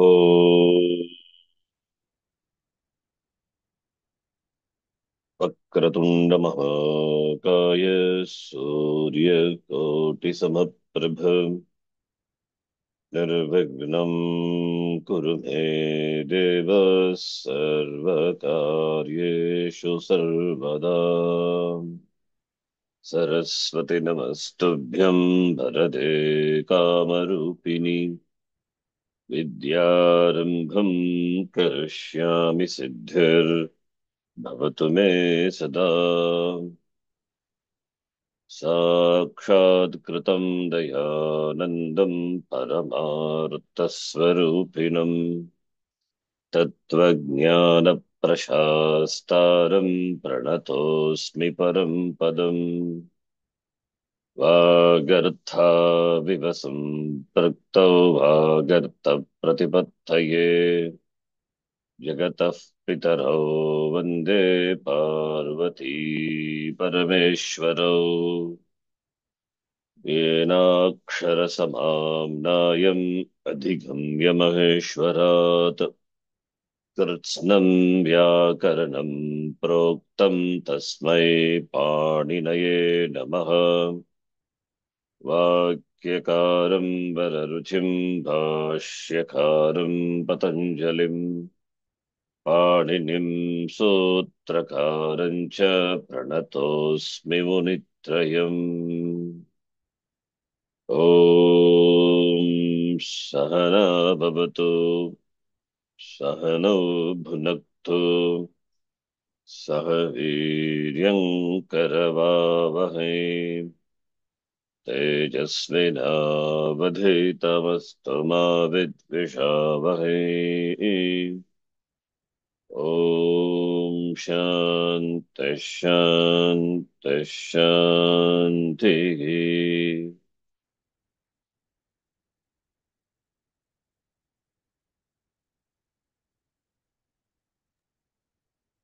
ॐ वक्रतुण्डमहाकाय सूर्यकोटिसमप्रभ निर्विघ्नं कुरु मे देव सर्वकार्येषु सर्वदा। सरस्वती नमस्तुभ्यं वरदे कामरूपिणि विद्यारम्भं करिष्यामि सिद्धिर्भवतु मे सदा। साक्षात्कृतं दयानन्दं परमार्थस्वरूपिणं तत्त्वज्ञानप्रशास्तारं प्रणतोऽस्मि परं पदम्। वागर्थाविव सम्पृक्तौ वागर्थप्रतिपत्तये जगतः पितरौ वन्दे पार्वती परमेश्वरौ। येनाक्षरसमाम्नायम् अधिगम्य महेश्वरात् कृत्स्नं व्याकरणं प्रोक्तं तस्मै पाणिनये नमः। वाक्यकारं वररुचिं भाष्यकारं पतञ्जलिं पाणिनिं सूत्रकारं च प्रणतोऽस्मि मुनित्रयम्। ॐ सहना भवतु सहनौ भुनक्तु सह वीर्यं करवावहै तेजस्विनावधीतमस्तु मा विद्विषावहै। ॐ शान्तिः शान्तिः शान्तिः।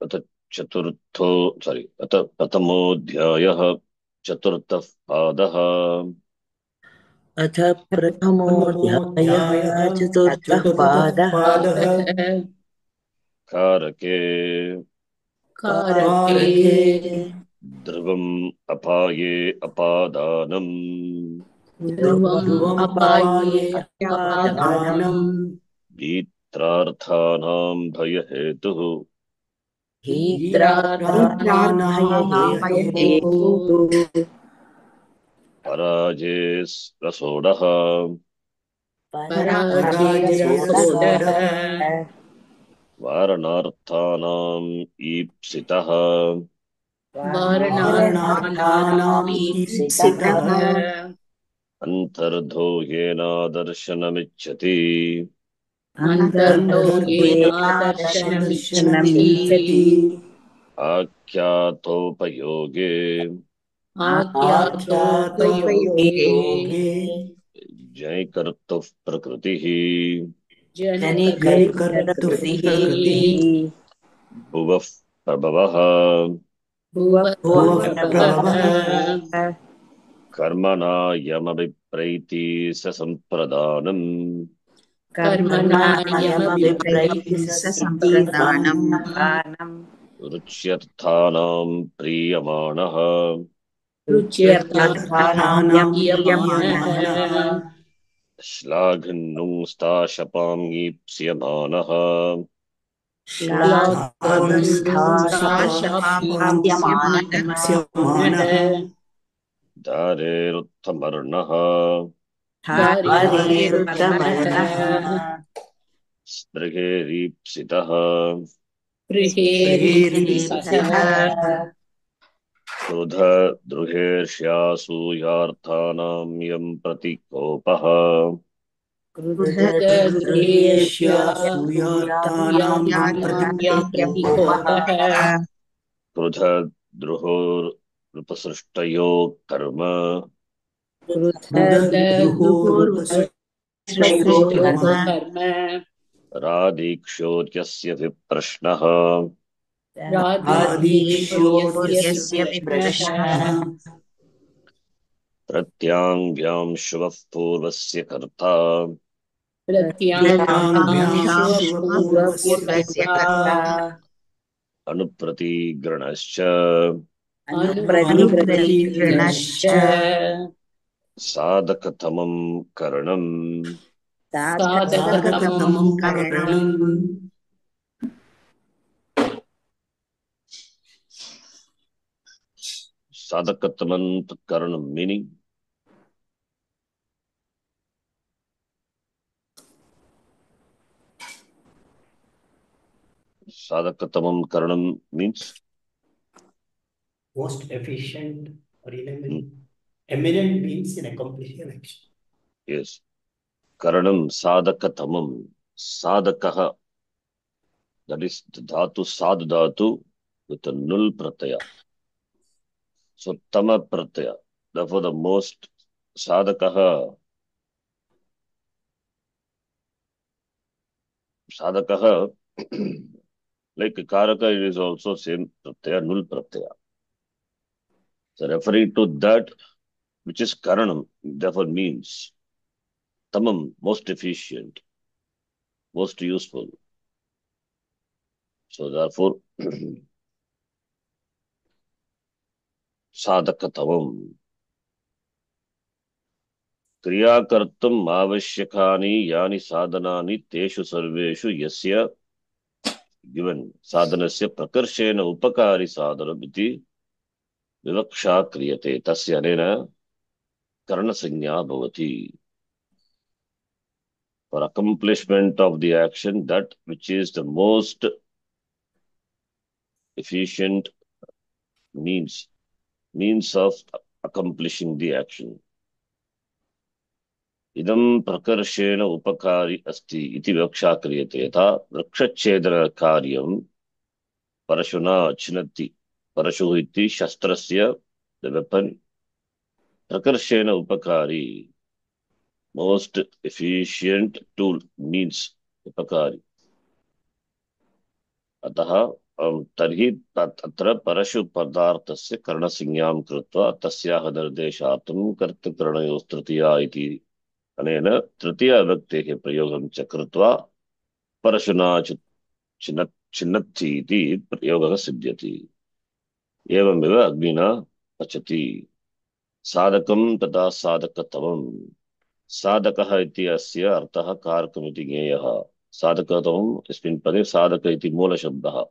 अथ प्रथमोऽध्यायः चतुर्थः पादः। अथ प्रथमोऽध्यायः चतुर्थः चतुर्थः पादः। पादः। कारके कारके ध्रुवम् अपाये अपादानम् ध्रुवम् अपाये अपादानम् अपादानम् गीत्रार्थानां भयहेतुः गीत्रार्थानां भयहेतुः पराजेस्रसोडः पराजयसोडः वारणार्थानाम् ईप्सितः वारणार्थानाम् ईप्सितः अन्तर्धो येनादर्शनमिच्छति अन्तर्धो येनादर्शनमिच्छति आख्यातोपयोगे आख्यातोपयोगे जयकर्तुः प्रकृतिः जनिकर्तुः प्रकृतिः भुवः प्रभवः भुवः प्रभवः कर्मणा यमभिप्रैति स सम्प्रदानम् कर्मणा यमभिप्रैति सम्प्रदानम् रुच्यर्थानां प्रीयमाणः रुच्यर्थानां प्रीयमाणः श्लाघन्नुंस्ताशपां ईप्स्यमानः श्लाघन्नुंस्ताशपाप्यमानः दारेरुत्थमर्णः दारेरुत्तमर्णः स्पृहेरीप्सितः स्पृहेरीप्सितः क्रुधद्रुहेर्ष्यासूयार्थानां यं प्रतिकोपः क्रुधद्रुहेर्ष्यासूयार्थानां प्रतिकोपः क्रुधद्रुहोरुपसृष्टयोः कर्म क्रुधद्रुहोरुपसृष्टयोः कर्म रादीक्षोर्यस्य विप्रश्नः राधीक्षोर्यस्य विप्रश्नः प्रत्याङ्ग्यां शुवः पूर्वस्य कर्ता प्रत्याङ्क्षांशु पूर्वस्य अपूर्वस्य कर्ता कर्ता अनुप्रतिग्रणश्च अनुप्रतिगृणश्च साधकतमं करणम् साधकतमं करणम् साधकतमं करणं meaning sadhakatamam karanam means most efficient or eminent means in accomplishing an action. yes karanam sadhakatamam sadhakaha, that is the dhatu sad dhatu with a null pratyaya, so tama pratyaya, therefore the most sadhakaha like karaka, it is also same pratyaya, null pratyaya, so referring to that which is karanam, therefore means tamam, most efficient, most useful. So therefore साधकतमम् क्रिया कर्तुम् आवश्यकानि यानि साधनानि तेषु सर्वेषु यस्य given साधनस्य प्रकर्षेण उपकारी साधनम् इति विवक्षा क्रियते, तस्य अनेन करणसंज्ञा भवति. For accomplishment of the action, that which is the most efficient means of accomplishing the action. इदं प्रकर्षेण उपकारी अस्ति इति विवक्षा क्रियते. यथा वृक्षच्छेदनकार्यं परशुना छिनत्ति, परशुः इति शस्त्रस्य the weapon, प्रकर्षेण उपकारी most efficient tool means उपकारी. अतः तर्हि तत्र परशु पदार्थस्य करणसंज्ञां कृत्वा तस्याः निर्देशार्थं कर्तृकरणयोस्तृतीया इति अनेन तृतीया विभक्तेः प्रयोगं च कृत्वा परशुना छिन्नत्ति इति प्रयोगः सिद्ध्यति. एवमेव अग्निना पचति. साधकं तथा साधकतमं. साधकः इति अस्य अर्थः कारकमिति ज्ञेयः. साधकतमम् अस्मिन् पदे साधक इति मूलशब्दः,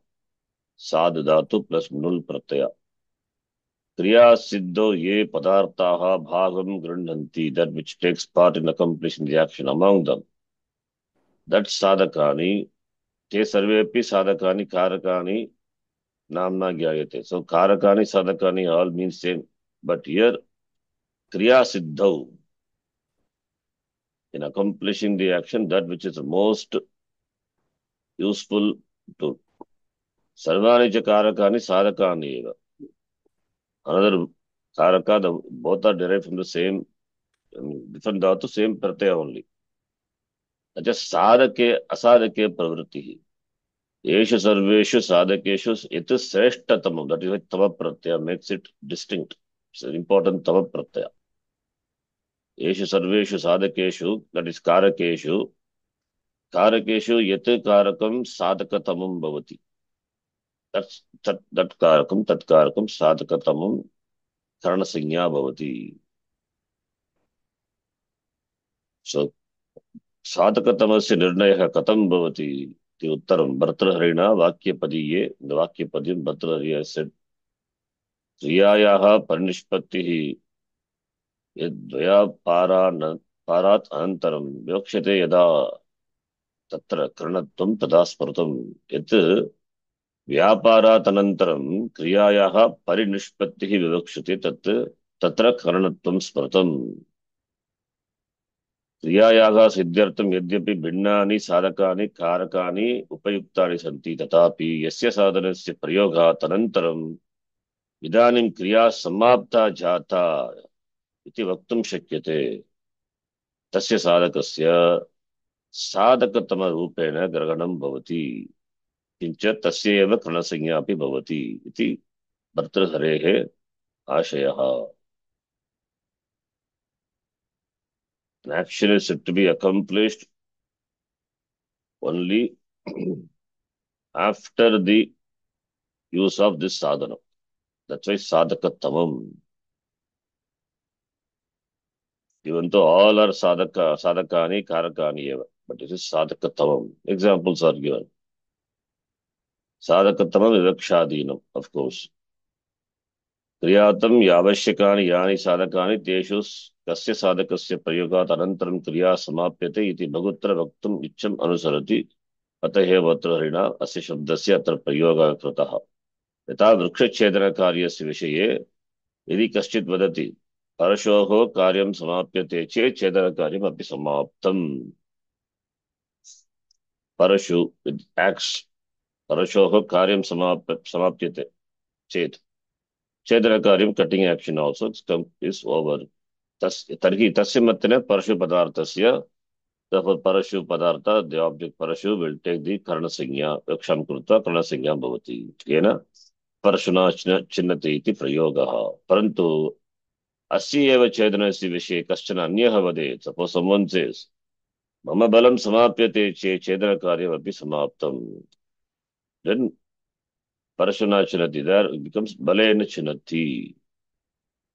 साध धातु प्लस नुल् प्रत्यय. क्रिया सिद्धो ये पदार्थाः भागं गृह्णन्ति, that which takes part in accomplishing the action, among them that साधकानि, ते सर्वेपि साधकानि कारकानि नाम्ना ज्ञायते. So कारकानि साधकानि all means same, but here kriya siddhau, in accomplishing the action, that which is the most useful to sarvani cha karakani sadhakani eva. Another karaka, both are derived from the same, different dhatu, same pratyaya only. Just sadhake asadhake pravritti. Yeshu sarveshu sadhakeshu it is sreshtatamam, that is why tava pratyaya makes it distinct. It's an important tava pratyaya. Yeshu sarveshu sadhakeshu, that is karakeshu yat karakam sadhakatamam bhavati. That karakam, tat karakam sadhakatamam karanasanya bhavati. So साधकतमस्य निर्णयः कथं भवति इति उत्तरं भर्तृहरिणा वाक्यपदीये. The वाक्यपदीं भर्तृहरिः said, क्रियायाः परिनिष्पत्तिः यद्व्यापारात् अनन्तरं विवक्ष्यते यदा तत्र करणत्वं तदा स्मृतं. यत् व्यापारात् अनन्तरं क्रियायाः परिनिष्पत्तिः विवक्ष्यते तत्र करणत्वं स्मृतम्. क्रियायाः सिद्ध्यर्थं यद्यपि भिन्नानि साधकानि कारकानि उपयुक्तानि सन्ति, तथापि यस्य साधनस्य प्रयोगात् अनन्तरम् इदानीं क्रिया समाप्ता जाता इति वक्तुं शक्यते, तस्य साधकस्य साधकतमरूपेण ग्रहणं भवति, किञ्च तस्य एव करणसंज्ञा अपि भवति इति भर्तृहरेः आशयः. An action is said to be accomplished only after the use of this sadhana. That's why sadhakatamam. Even though all are sadhakani, karakani eva, but it is sadhakatamam. Examples are given. Sadhakatamam vivakshadinam, of course. क्रियातम यावश्यकानि यानि साधकानि तेषु कस्य साधकस्य प्रयोगात् अनन्तरं क्रिया समाप्यते इति बहुत्र वक्तुम् इच्छम् अनुसरति अतः एव अत्र हरिणा अस्य शब्दस्य अत्र प्रयोगः कृतः यथा वृक्षच्छेदनकार्यस्य विषये यदि कश्चित् वदति परशोः कार्यं समाप्यते चेत् छेदनकार्यम् अपि समाप्तम् परशु एक्स् परशोः कार्यं समाप्यते चेत् छेदनकार्यं cutting action also is over तर्हि तस्य मतेन परशु पदार्थस्य therefore परशु पदार्थ the object परशु will take the करणसंज्ञा वक्षं कृत्वा करणसंज्ञा भवति येन परशुना चिन्नते इति प्रयोगः परन्तु अस्य एव छेदनस्य विषये कश्चन अन्यः वदेत् suppose someone says मम बलं समाप्यते चेत् छेदनकार्यमपि समाप्तं then परशुना चिनति there it becomes बलेन चिनति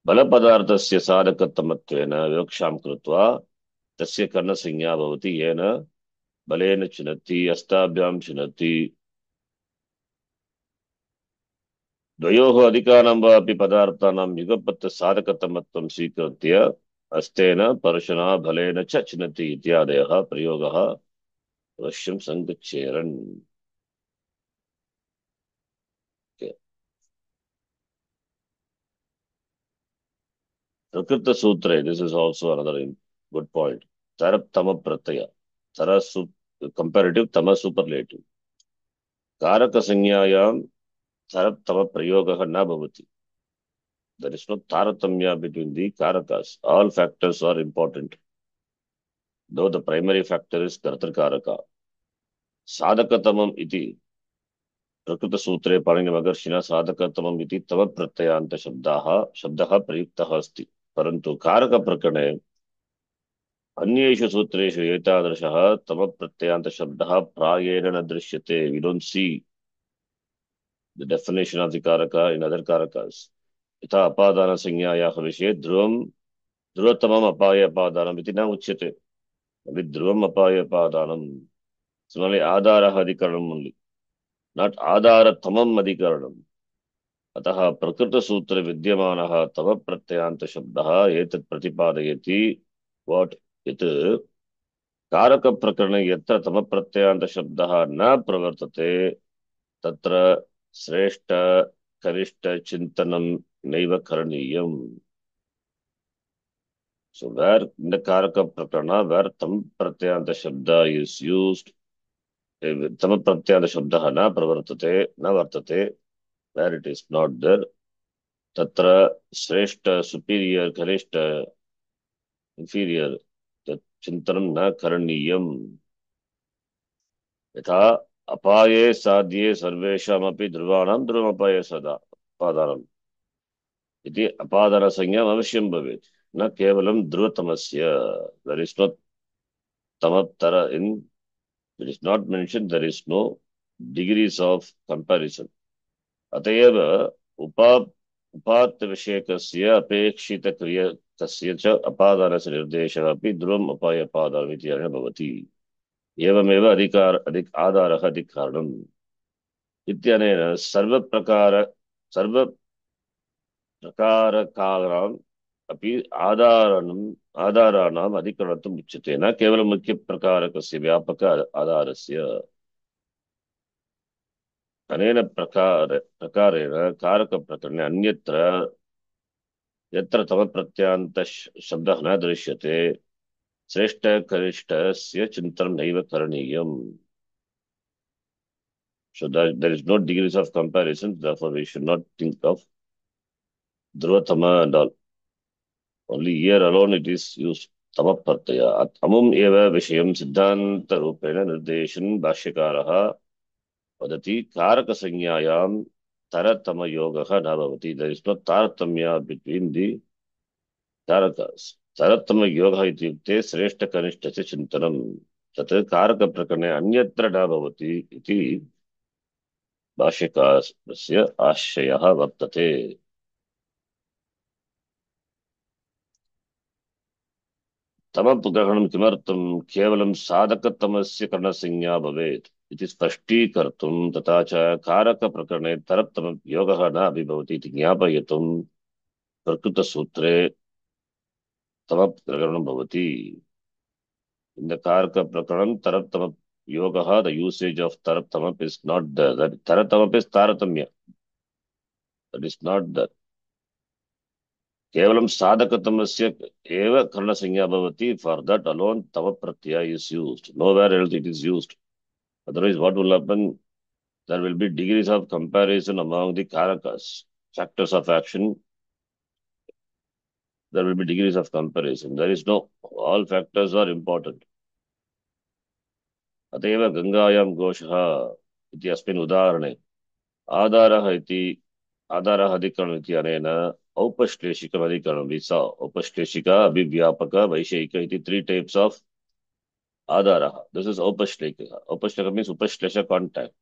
बलपदार्थस्य साधकत्वमत्वेन विवक्षां कृत्वा तस्य कर्णसंज्ञा भवति येन बलेन चिनति अस्ताभ्यां चिनति द्वयोः अधिकानां वा अपि पदार्थानां युगपत् साधकत्वमत्वं स्वीकृत्य अस्तेन परशुना बलेन च चिनति इत्यादयः प्रयोगः अवश्यं सङ्गच्छेरन् प्रकृत सूत्रे this is also another good point tarap tama pratyaya tara comparative tama superlative कारक संज्ञायां tarap tama prayogah na bhavati there is no taratanya between the karakas all factors are important though the primary factor is kartar karaka sadhakatamam iti प्रकृत सूत्रे पाणिनि महर्षिणा साधकतमम् इति तव प्रत्ययान्त शब्दः प्रयुक्तः अस्ति परन्तु कारक प्रकरणे अन्येषु सूत्रेषु एतादृशः तम प्रत्ययान्त शब्दः प्रायेण न दृश्यते we don't see the definition of the karaka in other karakas यथा अपादान संज्ञायाः विषये ध्रुवतमम् अपाय अपादानम् इति न उच्यते ध्रुवम् अपाय अपादानम् similarly आधारः अधिकरणम् only not आधारतमम् अधिकरणम् अतः प्रकृतसूत्रे विद्यमानः तव प्रत्ययान्त शब्दः एतत् प्रतिपादयति what यत् कारक प्रकरणे यत्र तम प्रत्ययान्त शब्दः न प्रवर्तते तत्र श्रेष्ठ कनिष्ठ चिन्तनं नैव करणीयम् so where in the karaka prakarana where tam pratyanta shabda is used tam pratyanta shabdah na pravartate na vartate where it is not there tatra shreshta superior karishta inferior tat chintanam na karaniyam यथा अपाये साध्ये सर्वेषामपि ध्रुवाणां ध्रुवमपाये सदा अपादानम् इति अपादान संज्ञा अवश्यं भवेत् न केवलं ध्रुवतमस्य there is no tamattara in it is not mentioned there is no degrees of comparison अतएव उपात्त विषयकस्य अपेक्षित क्रियकस्य च अपादानस्य निर्देशः अपि ध्रुवम् अपाय अपादानम् इति भवति एवमेव आधारः अधिकारणम् इत्यनेन सर्वप्रकारकानाम् अपि आधाराणाम् अधिकरणत्वम् उच्यते न केवलं मुख्यप्रकारकस्य व्यापक आधारस्य अनेन प्रकारेण कारकप्रकरणे अन्यत्र यत्र तम प्रत्ययान्त शब्दः न दृश्यते श्रेष्ठ कनिष्ठस्य चिन्तनं नैव करणीयम् so that there is no degrees of comparison therefore we should not think of dhruvatama and all only here alone it is used tama pratyaya amum eva vishayam siddhanta rupena nirdeshan bhashyakaraha वदति कारक संज्ञायां तारतम्य योगः न भवति there is no तारतम्य between the कारकास् तारतम्य योगः इत्युक्ते श्रेष्ठ कनिष्ठस्य चिन्तनम् तत् कारकप्रकरणे अन्यत्र न भवति इति भाष्यकारस्य आशयः वर्तते। तमग्रहणं किमर्थं केवलं साधकतमस्य करणसंज्ञा भवेत् इति स्पष्टीकर्तुं तथा च कारकप्रकरणे तरप्तमयोगः न अभिभवति इति ज्ञापयितुं प्रकृतसूत्रे तमप्रकरणं भवति। In the Karka Prakaranam, Taratama Yogaha, the usage of Taratamap is not there. That Taratamap is Taratamya. That is not there. Kevalam Sadhakatamasya Eva Karna Sanya Bhavati, for that alone Tava Pratyaya is used. Nowhere else it is used. Otherwise, what will happen? There will be degrees of comparison among the Karakas. Factors of action, there will be degrees of comparison. There is no, all factors are important. अतएव गंगायां घोषः इति अस्मिन् उदाहरणे आधारः अधिकरणम् इति अनेन औपश्लेषिकम् अधिकरणं we saw औपश्लेषिक अभिव्यापक वैषयिक इति 3 types of आधारः. This is औपश्लेषिक means उपश्लेष contact.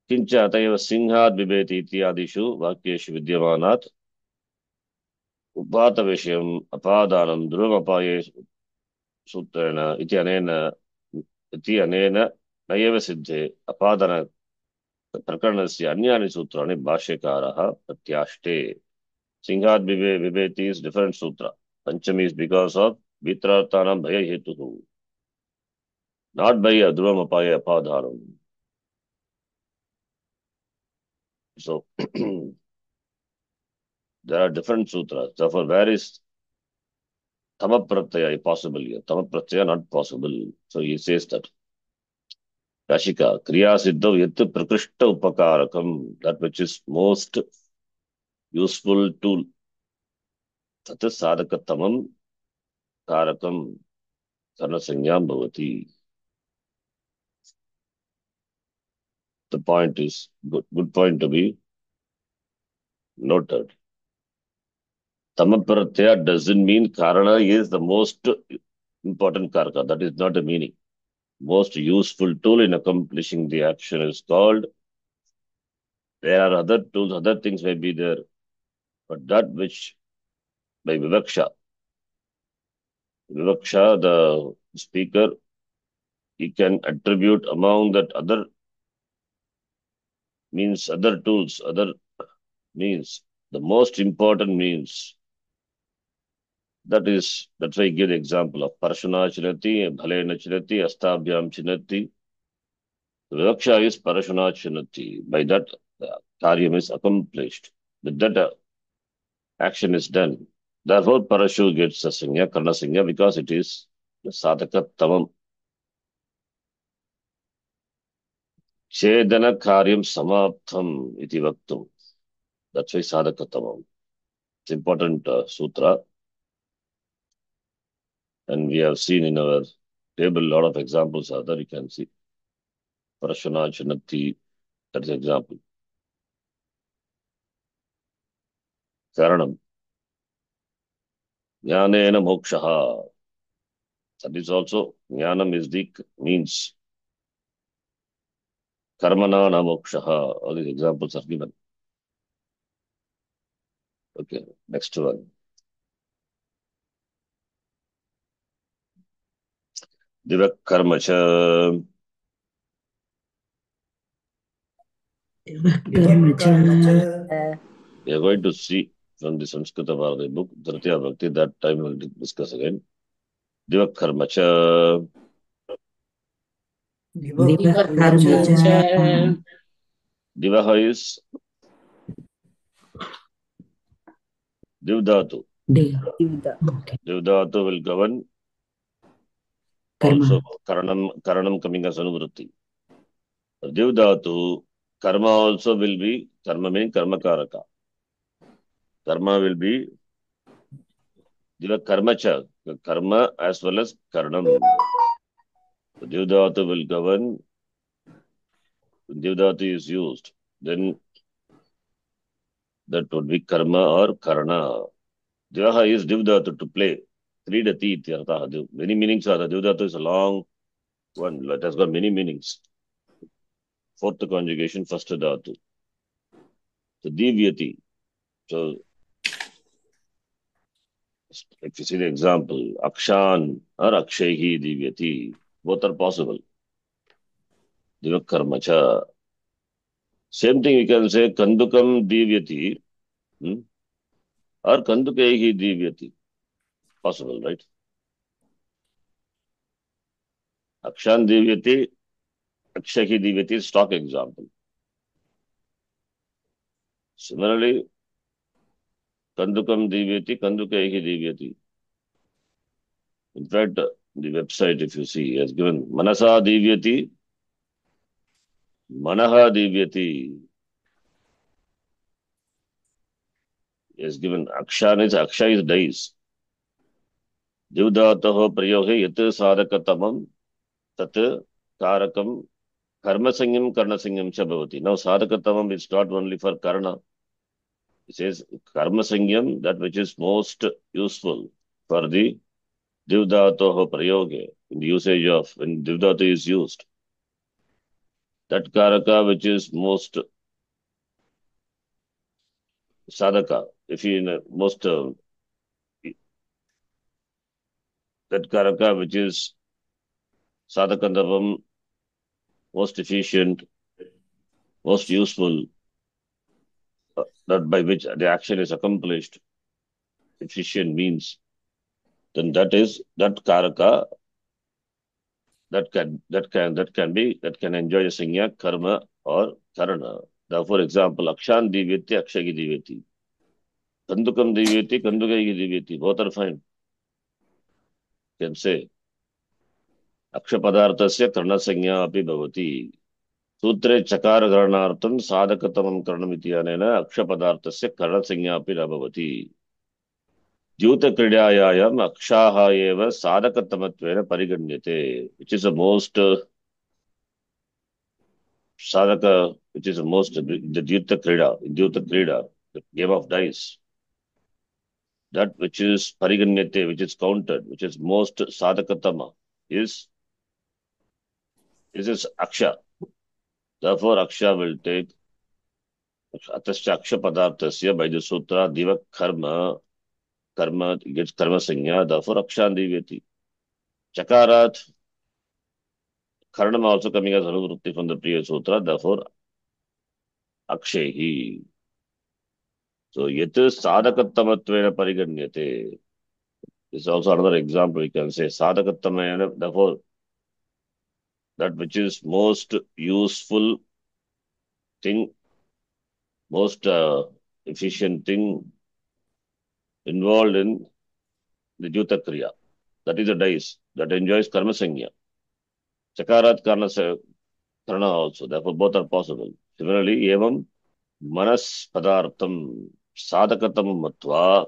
किञ्च अतएव सिंहात् बिभेति इत्यादिषु वाक्येषु विद्यमानात् उपातविषयम् अपादानं ध्रुवमपाये सूत्रेण इति अनेन न एव सिद्धे अपादन प्रकरणस्य अन्यानि सूत्राणि भाष्यकारः प्रत्याष्टे. सिंहात् बिभेति is different sutra. Panchami is because of vitrarthanam bhaya hetuhu, not by adruvam apaya apadhanam. So there are different sutras. Therefore, where is tama pratyaya possible here? Tama pratyaya not possible. So he says that Kashika kriya siddhav yat prakrishta upakarakam, that which is most useful tool. Tat sadhakatamam karakam karnasanyam bhavati. The point is good point to be noted. Tamapratyaya doesn't mean karana is the most important karaka. That is not a meaning. Most useful tool in accomplishing the action is called. There are other tools, other things may be there, but that which by vivaksha, the speaker, he can attribute among that other means, other tools, other means, the most important means. That's why I give the example of Parashuna Chinati, Bhalena Chinati, Astabhyam Chinati. Vivaksha is Parashuna Chinati. By that, Karyam is accomplished. With that, action is done. Therefore, Parashu gets a Sanya, Karna Sanya, because it is the Sadhaka Tamam. Chedana Karyam Samaptham iti Vaktum. That's why Sadhaka Tamam. It's important sutra. And we have seen in our table a lot of examples are there. You can see Parashuna Chinati, that's an example. Karanam. Jnanena mokshaha. That is also, jnanam is the means. Karmana na mokshaha. All these examples are given. Okay, next one. Divak karmacha. Karmacha. We are going to see from the Sanskrita Bharati book, Dhritiya Bhakti, that time we'll discuss again. Divak karmacha. Karmacha. Divaha is Divdhatu. Divdhatu will govern also Karanam coming as Anuvritti. Divdhatu, karma also will be, karma means karma karaka. Karma will be Diva karmacha, karma as well as karanam. Divdhatu will govern, Divdhatu is used, then that would be karma or karana. Divaha is Divdhatu to play. Kridati ityartha. Many meanings are there. Devdatu is a long one. It has got many meanings. Fourth conjugation, first dhatu. So divyati. So if you see the example, akshan or akshayhi divyati, both are possible. Divakarmacha. Same thing we can say kandukam divyati or kandukaihi divyati. Possible, right? Akshan divyati, akshayhi divyati is stock example. Similarly, kandukam divyati, kandukaihi divyati. In fact, the website, if you see, has given manasa divyati, manaha divyati. Has given aksha is dies. Divdataho prayoge yat sadhakatamam tat karakam karmasanyam karnasanyam cha bhavati. Now sadhakatamam is not only for karna. It says karmasanyam, that which is most useful for the divdataho prayoge, in the usage of when divdata is used. That karaka which is most sadhaka, if you in most that karaka which is sadhakandavam, most efficient, most useful, that by which the action is accomplished, efficient means, then that karaka that can enjoy a sanya, karma or karana. Therefore, example, akshan divyati, akshagi divyati. Kandukam divyati, kandukai divyati. Both are fine. You can say akshapadarthasya karna sanya api bhavati. Sutre chakara karanartham sadhakatamam karanamiti anena akshapadarthasya karna sanya api bhavati. Jyuta kridayayam akshaha eva sadhakatamattvena pariganyate, which is the most sadhaka, which is the most the Jyuta krida, the game of dice. That which is pariganyate, which is counted, which is most sadhakatama, is aksha. Therefore, aksha will take atasya aksha padarthasya by the sutra diva karma gets karma sanya. Therefore, akshan divyati. Chakarat karanam also coming as anuvrutti from the previous sutra. Therefore, akshehi. So, yet sadhakatamattvena pariganyate. This is also another example we can say. Sadhakatamena, therefore, that which is most useful thing, most efficient thing involved in the Jyuta Kriya. That is a dice that enjoys karma sanya. Chakarat karna also. Therefore, both are possible. Similarly, evam manas padartham sadhakatam matva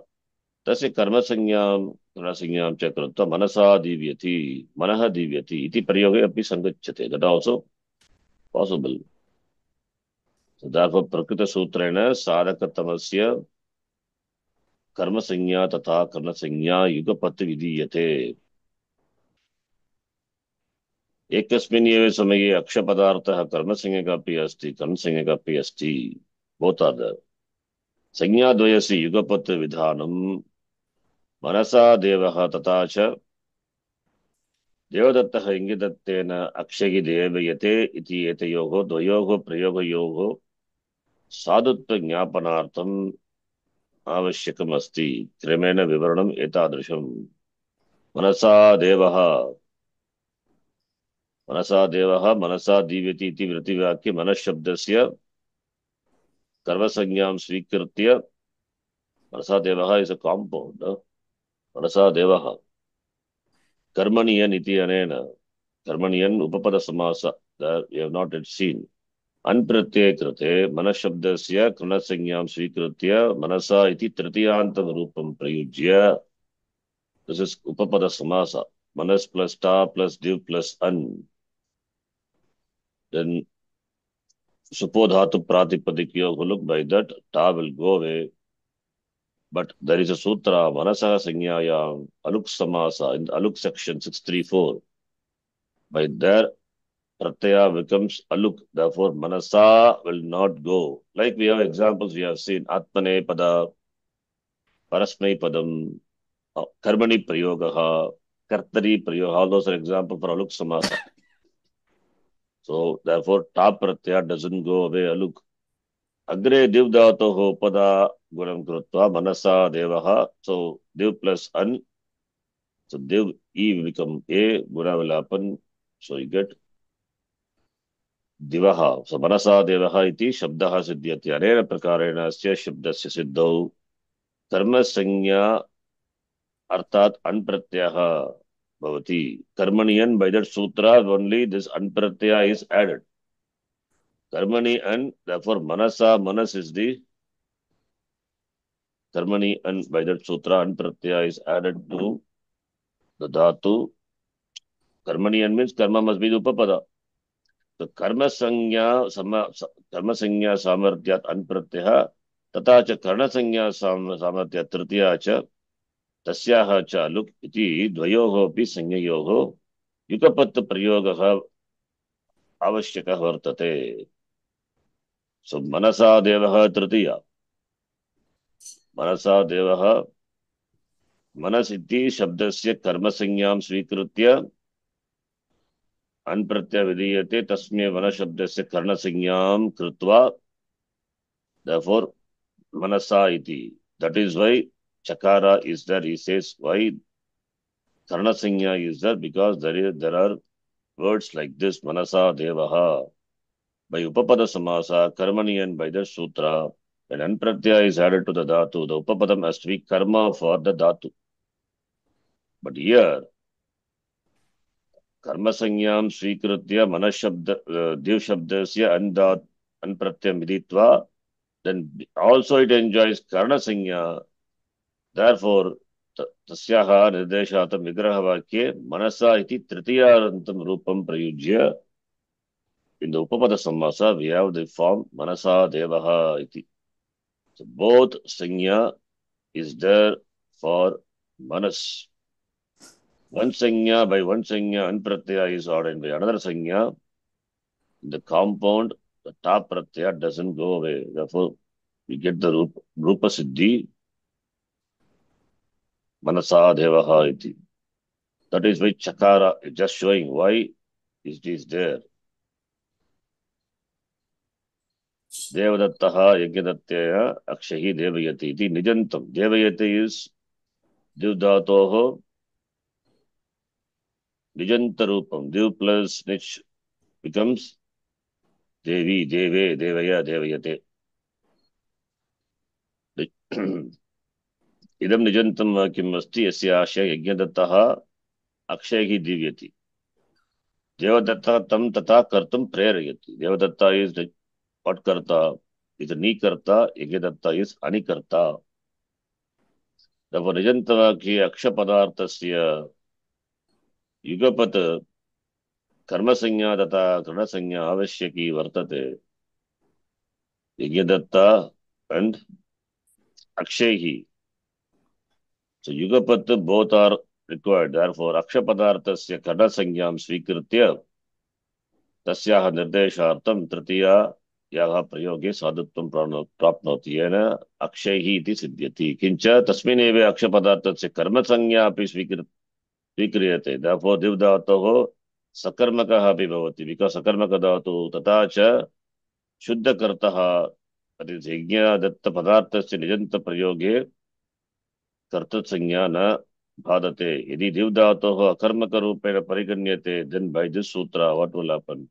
tasya karma sanyam च कृत्वा मनसा दीव्यति मनः दीव्यति इति प्रयोगे अपि संगच्छते. That also possible. So therefore प्रकृत सूत्रेण साधकतमस्य कर्म संज्ञा तथा कर्ण संज्ञा युगपत् विधीयते. एकस्मिन् एव समये अक्षपदार्थः कर्म संज्ञकः अस्ति कर्म संज्ञकः अस्ति. both are there. संज्ञाद्वयस्य युगपत् विधानं मनसा देवः तथा च देवदत्तः इंगिदत्तेन अक्षयि देवयते इति एतयोः द्वयोः प्रयोगयोः साधुत्व ज्ञापनार्थम् आवश्यकम् अस्ति. क्रमेण विवरणम् एतादृशम्. मनसा देवः मनसा दीव्यति इति वृत्तिवाक्ये मनःशब्दस्य कर्मसंज्ञां स्वीकृत्य मनसा देवः इस् अ काम्पौण्ड्. मनसा देवः कर्मणियन् इति अनेन कर्मणियन् उपपद समास you have not yet seen. अनप्रत्यय कृते मनःशब्दस्य कर्णसंज्ञां स्वीकृत्य मनसा इति तृतीयान्तं रूपं प्रयुज्य, this is उपपद समास, manas plus ta plus div plus an, then supodhatu pratipadikyo, look by that ta will go away, But there is a sutra, Manasa Sanyayam, Aluk Samasa, in Aluk section 634. By there, Pratyaya becomes Aluk. Therefore, Manasa will not go. Like we have examples we have seen, Atmane Pada, Parasmai Padam, Karmani Prayogaha, Kartari Prayoga, all those are examples for Aluk Samasa. So, therefore, top Pratyaya doesn't go away, Aluk. Agre div dhatoho pada gunam krutva manasa devaha. So div plus an. So div e will become a, guna will happen. So you get divaha. So manasa devaha iti shabdaha siddhyati. Anena prakarena asya shabdasya siddhau karma sanya arthat anpratyaha bhavati. Karmani an, by that sutra only this anpratyaya is added. Karmani an, therefore manasa, manas is the Karmani, and by that sutra, and pratyaya is added to the dhatu. Karmani and means karma must be the upapada. So karma sanya samarthyat anpratyaha tata cha karna sanya samarthyat tritiya cha tasyaha cha luk iti dvayoho pi sanyayoho yukapat prayogaha avashyakah vartate. So manasa devaha tritiya. Manasa devaha manas iti shabdasya karma sanyam svikritya अनप्रत्यय विधीयते तस्मै one शब्दस्य कर्ण संज्ञां कृत्वा therefore manasa iti. That is why chakara is there. He says why karna sanya is there, because there are words like this manasa devaha by upapada samasa karmani, and by the sutra when anpratyaya is added to the dhatu, the upapadam has to be karma for the dhatu. But here कर्म संज्ञां स्वीकृत्य मनशब्द दिव शब्दस्य अनप्रत्ययं विदित्वा then also it enjoys karna sanya. Therefore tasyaha nirdeshatam vigrahavakkye manasa iti tritiyarantam rupam prayujya. In the upapada samasa we have the form manasa devaha iti. So both sanya is there for manas. One sanya by one sanya, anpratyaya is ordained by another sanya. In the compound, the top pratyaya doesn't go away. Therefore, we get the rupa siddhi, manasa devaha iti. That is why chakara is just showing why it is there. Devadattaha yajnadattaya akshahi devayati iti nijantam. Devayati is divdhatoho nijanta rupam. Div plus nich becomes Devi, Deve, Devaya, Devayate. Idam nijantam vakyam asti yasya ashya yajnadattaha akshahi divyati. Devadatta tam tata kartum prerayati. Devadatta is the what karta, is the ni karta, yajnadatta is anikarta. Therefore, nijantavakya akshapadartasya yugapat karma sanya tata karna sanya avashyaki vartate. Yajnadatta and akshahi. So yugapat both are required. Therefore, akshapadartasya karna sanyam svikritya tasyaha nirdeshartam tritiya yaha prayoge sadhutvam prapnoti yena akshahi iti siddhyati. Kincha tasmineve akshapadartasya karma sanya api स्वीक्रियते. Therefore divdhatoho sakarmakaha api bhavati, because sakarmaka dhatu tata cha shuddhakartaha, that is yajna datta padarthasya nijanta prayoge kartat sanya na bhadate. Yadi divdhatoho akarmaka rupena pariganyate, then by this sutra what will happen?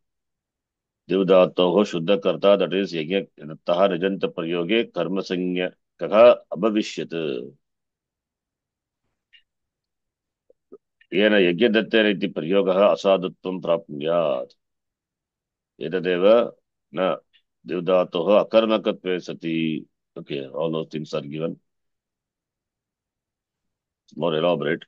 Divdhatoho shuddhakarta, that is yajna dattaha nijanta prayoge karma sanya kaha abhavishyat. येन यज्ञदत्तेन इति प्रयोगः असाधुत्वं प्राप्नुयात्. एतदेव न दिवधातोः अकर्मकत्वे सति. Okay, all those things are given. It's more elaborate.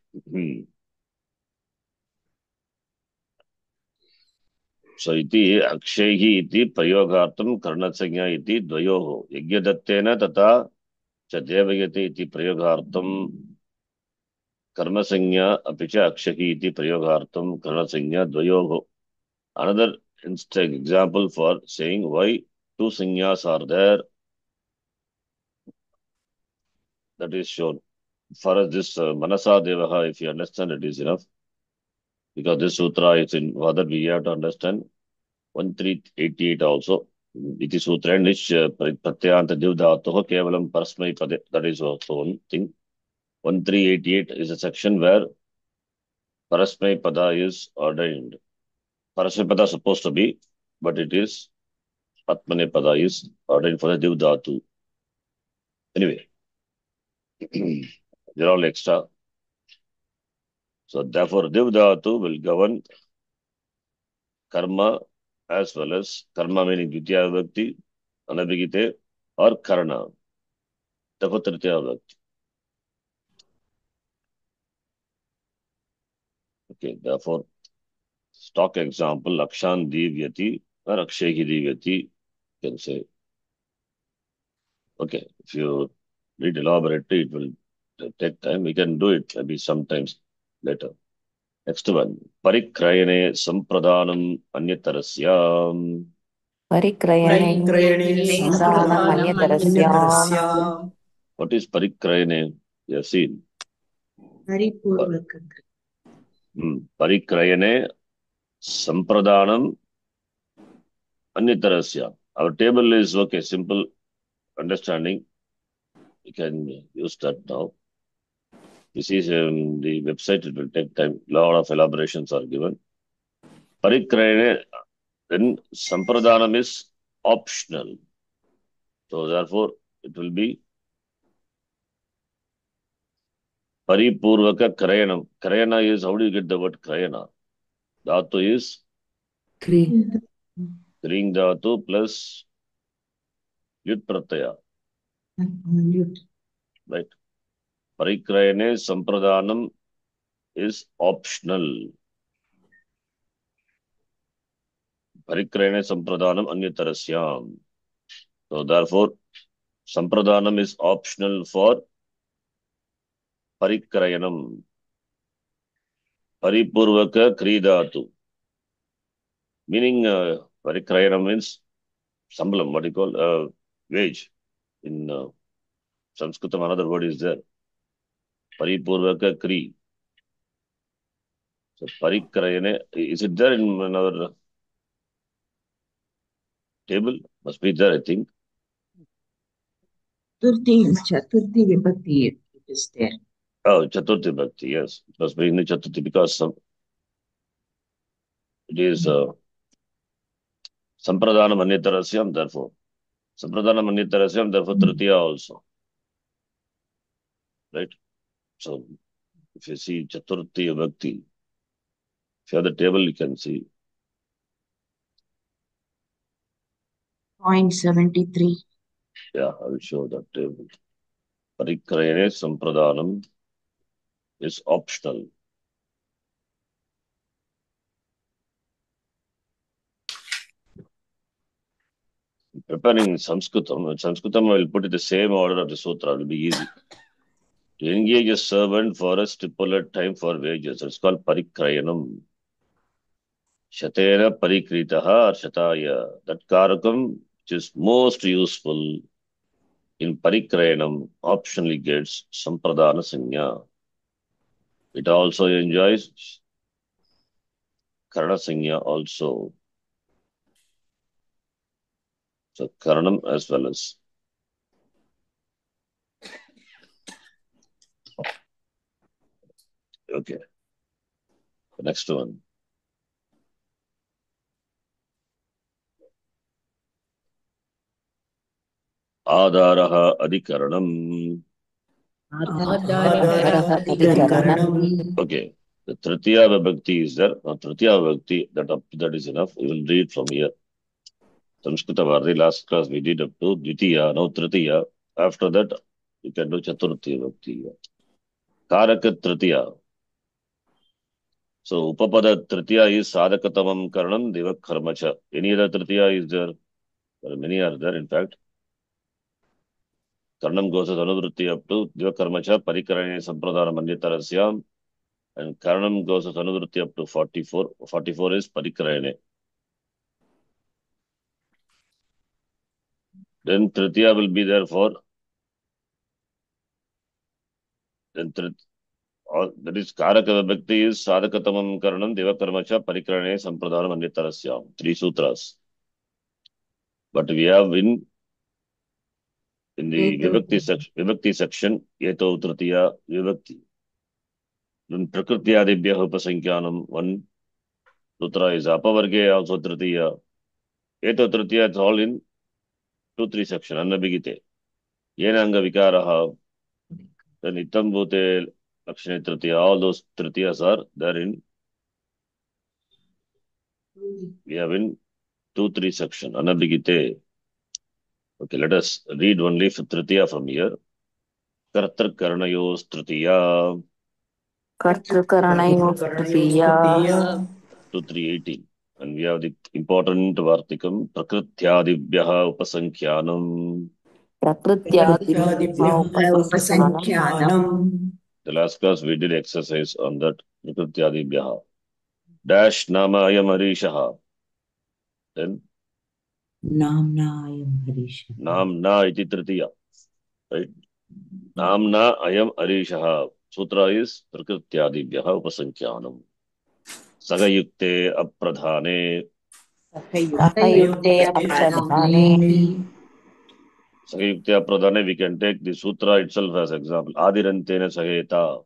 So iti akshayhi iti prayogartam karnasanya iti dvayoho yajnadattena tata च देवयति इति प्रयोगार्थं कर्मसंज्ञा अपि च अक्षहि इति प्रयोगार्थं करणसंज्ञा द्वयोः. Another example for saying why two sannyas are there, that is shown. For this Manasa Devaha, if you understand, it is enough. Because this sutra is in Vada, we have to understand 1388 also. Iti sutra in which Pratyanta Divdhatoha Kevalam Parasmai Pade, that is also one thing. 1388 is a section where Parasmai Pada is ordained. Parasmai Pada is supposed to be, but it is Atmane Pada is ordained for the Divdhatu. Anyway, they're all extra. So therefore, Divdhatu will govern karma as well as karma meaning Dvitiya Vibhakti, Anabhigite, or Karana. Therefore, Tritiya Vibhakti. Okay, therefore, stock example, Akshan Divyati or Akshehi Divyati, you can say. Okay, if you read elaborately, it will take time. We can do it maybe sometimes later. Next one. Parikrayane Sampradhanam Anyatarasya. परिक्रयणे परिक्रयणे संप्रदानम् अन्यतरस्याम् What is Parikrayane? You have seen. Paripurvaka. Parikrayane Sampradhanam Anyatarasya. Our table is okay, simple understanding. You can use that now. This is the website, it will take time. A lot of elaborations are given. Parikrayane, then Sampradhanam is optional. So therefore, it will be Paripurvaka Krayanam. Krayana is, how do you get the word Krayana? Dhatu is Kri. Kring Dhatu plus Yut Pratyaya. Right. Parikrayane Sampradhanam is optional. Parikrayane Sampradhanam Anyatarasyam. So therefore, Sampradhanam is optional for Parikrayanam. Paripurvaka Kridatu. Meaning, Parikrayanam means Sambalam, what you call wage. In Sanskritam, another word is there. Paripurvaka Kri. So Parikrayane, is it there in our table? Must be there, I think. Chaturthi Vibhakti, it is there. Oh, Chaturthi Bhakti, yes. It must be in the Chaturthi because it is Sampradhanam Anyatarasyam, therefore. Sampradhanam Anyatarasyam, therefore Tritiya also. Right? So, if you see Chaturthi Bhakti, if you have the table, you can see. Point 73. Yeah, I will show that table. Parikrayane Sampradhanam is optional. Preparing Sanskritam, I will put it the same order of the sutra. It will be easy. To engage a servant for a stipulated time for wages. It's called Parikrayanam. Shatera Parikritaha or Shataya. That karakam, which is most useful in Parikrayanam, optionally gets Sampradhana Sanya. It also enjoys Karana Sanya also. So Karanam as well as. Okay. The next one. Adaraha Adhikaranam. आधारः अधिकरणम् Okay. The Tritiya Vibhakti is there. Now, Tritiya Vibhakti, that is enough. We will read from here. Samskrita Bharati, last class we did up to Dvitiya, now Tritiya. After that, you can do Chaturthi Vibhakti. Karaka Tritiya. So, Upapada Tritiya is Sadhakatamam Karanam Devak Karmacha. Any other Tritiya is there? Well, many are there, in fact. Karnam goes as anuvritti up to Divakarmacha Parikarane Sampradana Manyatarasya, and Karanam goes as anuvritti up to 44. 44 is Parikarane. Then Tritiya will be there for, then that is Karaka Vibhakti is Sadhakatamam Karanam Divakarmacha Parikarane Sampradana Manyatarasya. 3 sutras. But we have in the Vibhakti section, Yeto Tritiya Vibhakti. Then Prakrityadibhyah Upasankyanam, 1 sutra is Apavarge, also Tritiya. Yeto Tritiya, it's all in 2-3 section, Annabhigite. Yenanga Vikaraha, then Itam Bhute Lakshane Tritiya, all those Tritiyas are there in, we have in 2-3 section, Annabhigite. Okay, let us read only for Tritiya from here. Kartar Karnayos Tritiya, कर्तृकरणयोः Tritiya 2-3-18. And we have the important Vartikam, Prakrityadibhyaha Upasankyanam. प्रकृत्यादिभ्यः उपसंख्यानम् Upasankhyanam. The last class we did exercise on that. Prakrityadibhyaha. Dash Namayam Harishaha. Then Namnayam Harisha. Namna iti Tritiya. Right? Namna ayam Harishaha. Sutra is Prakrityadibhyaha Upasankyanam. Sagayukte Apradhane. सहयुक्ते अप्रधाने Sagayukte Apradhane, we can take the sutra itself as example. Adirantena Sagayata.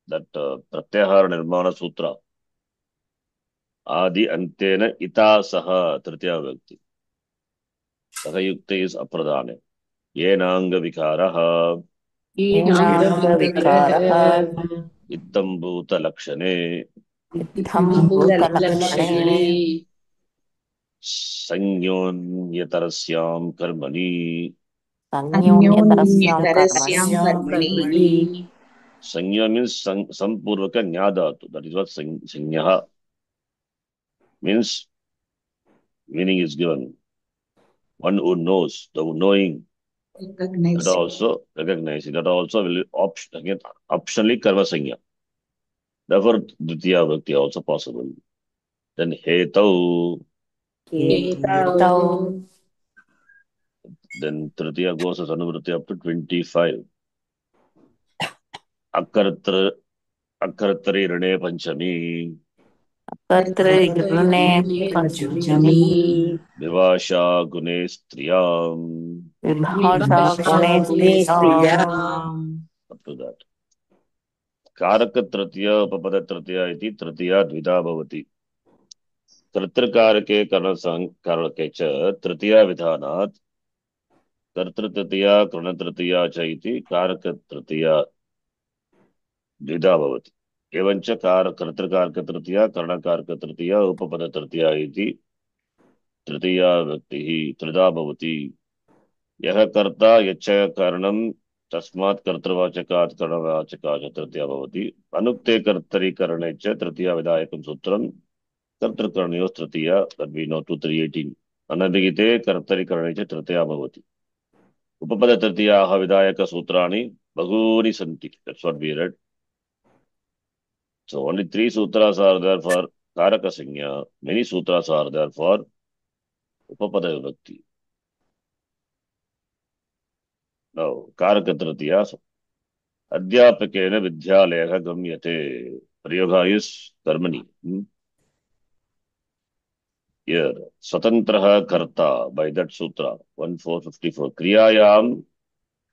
That Pratyahara Nirmana Sutra. Adi Antena Ita Saha Tritiya Vyakti. Sagayukte is Apradhane. Yenanga Vikaraha. येनाङ्गविकारः Ittam Bhuta Lakshane. इत्थं भूतलक्षणे Sanyonyatarasyam Karmani. संयोन्यतरस्यां Anyonyatarasyam कर्मणि karmani. Sanya means Sampurvaka Nyadatu. That is what Sanyaha means. Meaning is given. One who knows, the knowing, that Recognize. also recognizing, that also will optionally Karma Sanya. Therefore, Dvitiya Bhakti also possible. Then Hetau, हेतौ then Tritiya goes as Anuvritti up to 25. Akartari Rane Panchami, कर्तृगृणे Panchami. Vivasha Gune Striyam, विभाषा गुणे स्त्रियाम् up to that. Karaka Tritiya, Upapada Tritiya iti Tritiya Dvida Bhavati. Kartrkarake Karake cha Tritiya Vidhanat, Kartritiya Kranatritiya cha iti Karaka Tritiya Dvida Bhavati. Evancha Kartrkaraka Tritiya, Karnakaraka Tritiya, Upapada Tritiya iti Tritiya Vyaktihi Trida Bhavati. Yaha Karta Yacha Karanam Tasmat Kartravachakat Karanavachaka Tritiya Bhavati. Anukte Kartari Karanecha Tritiya Vidayakam Sutram Kartrakarnayos Tritiya, that we know 2-3-18. Anabhigite Kartari Karanecha Tritiya Bhavati. Upapada Tritiya Vidayaka Sutrani Bhaguni Santi. That's what we read. So only 3 sutras are there for Karaka Sanya. Many sutras are there for Upapada Vibhakti. Now, Karaka Tritiya Adhyapakena Vidyaleha Gamyate. Prayoga is Karmani. Here, Swatantraha Karta by that sutra, 1454. Kriyayam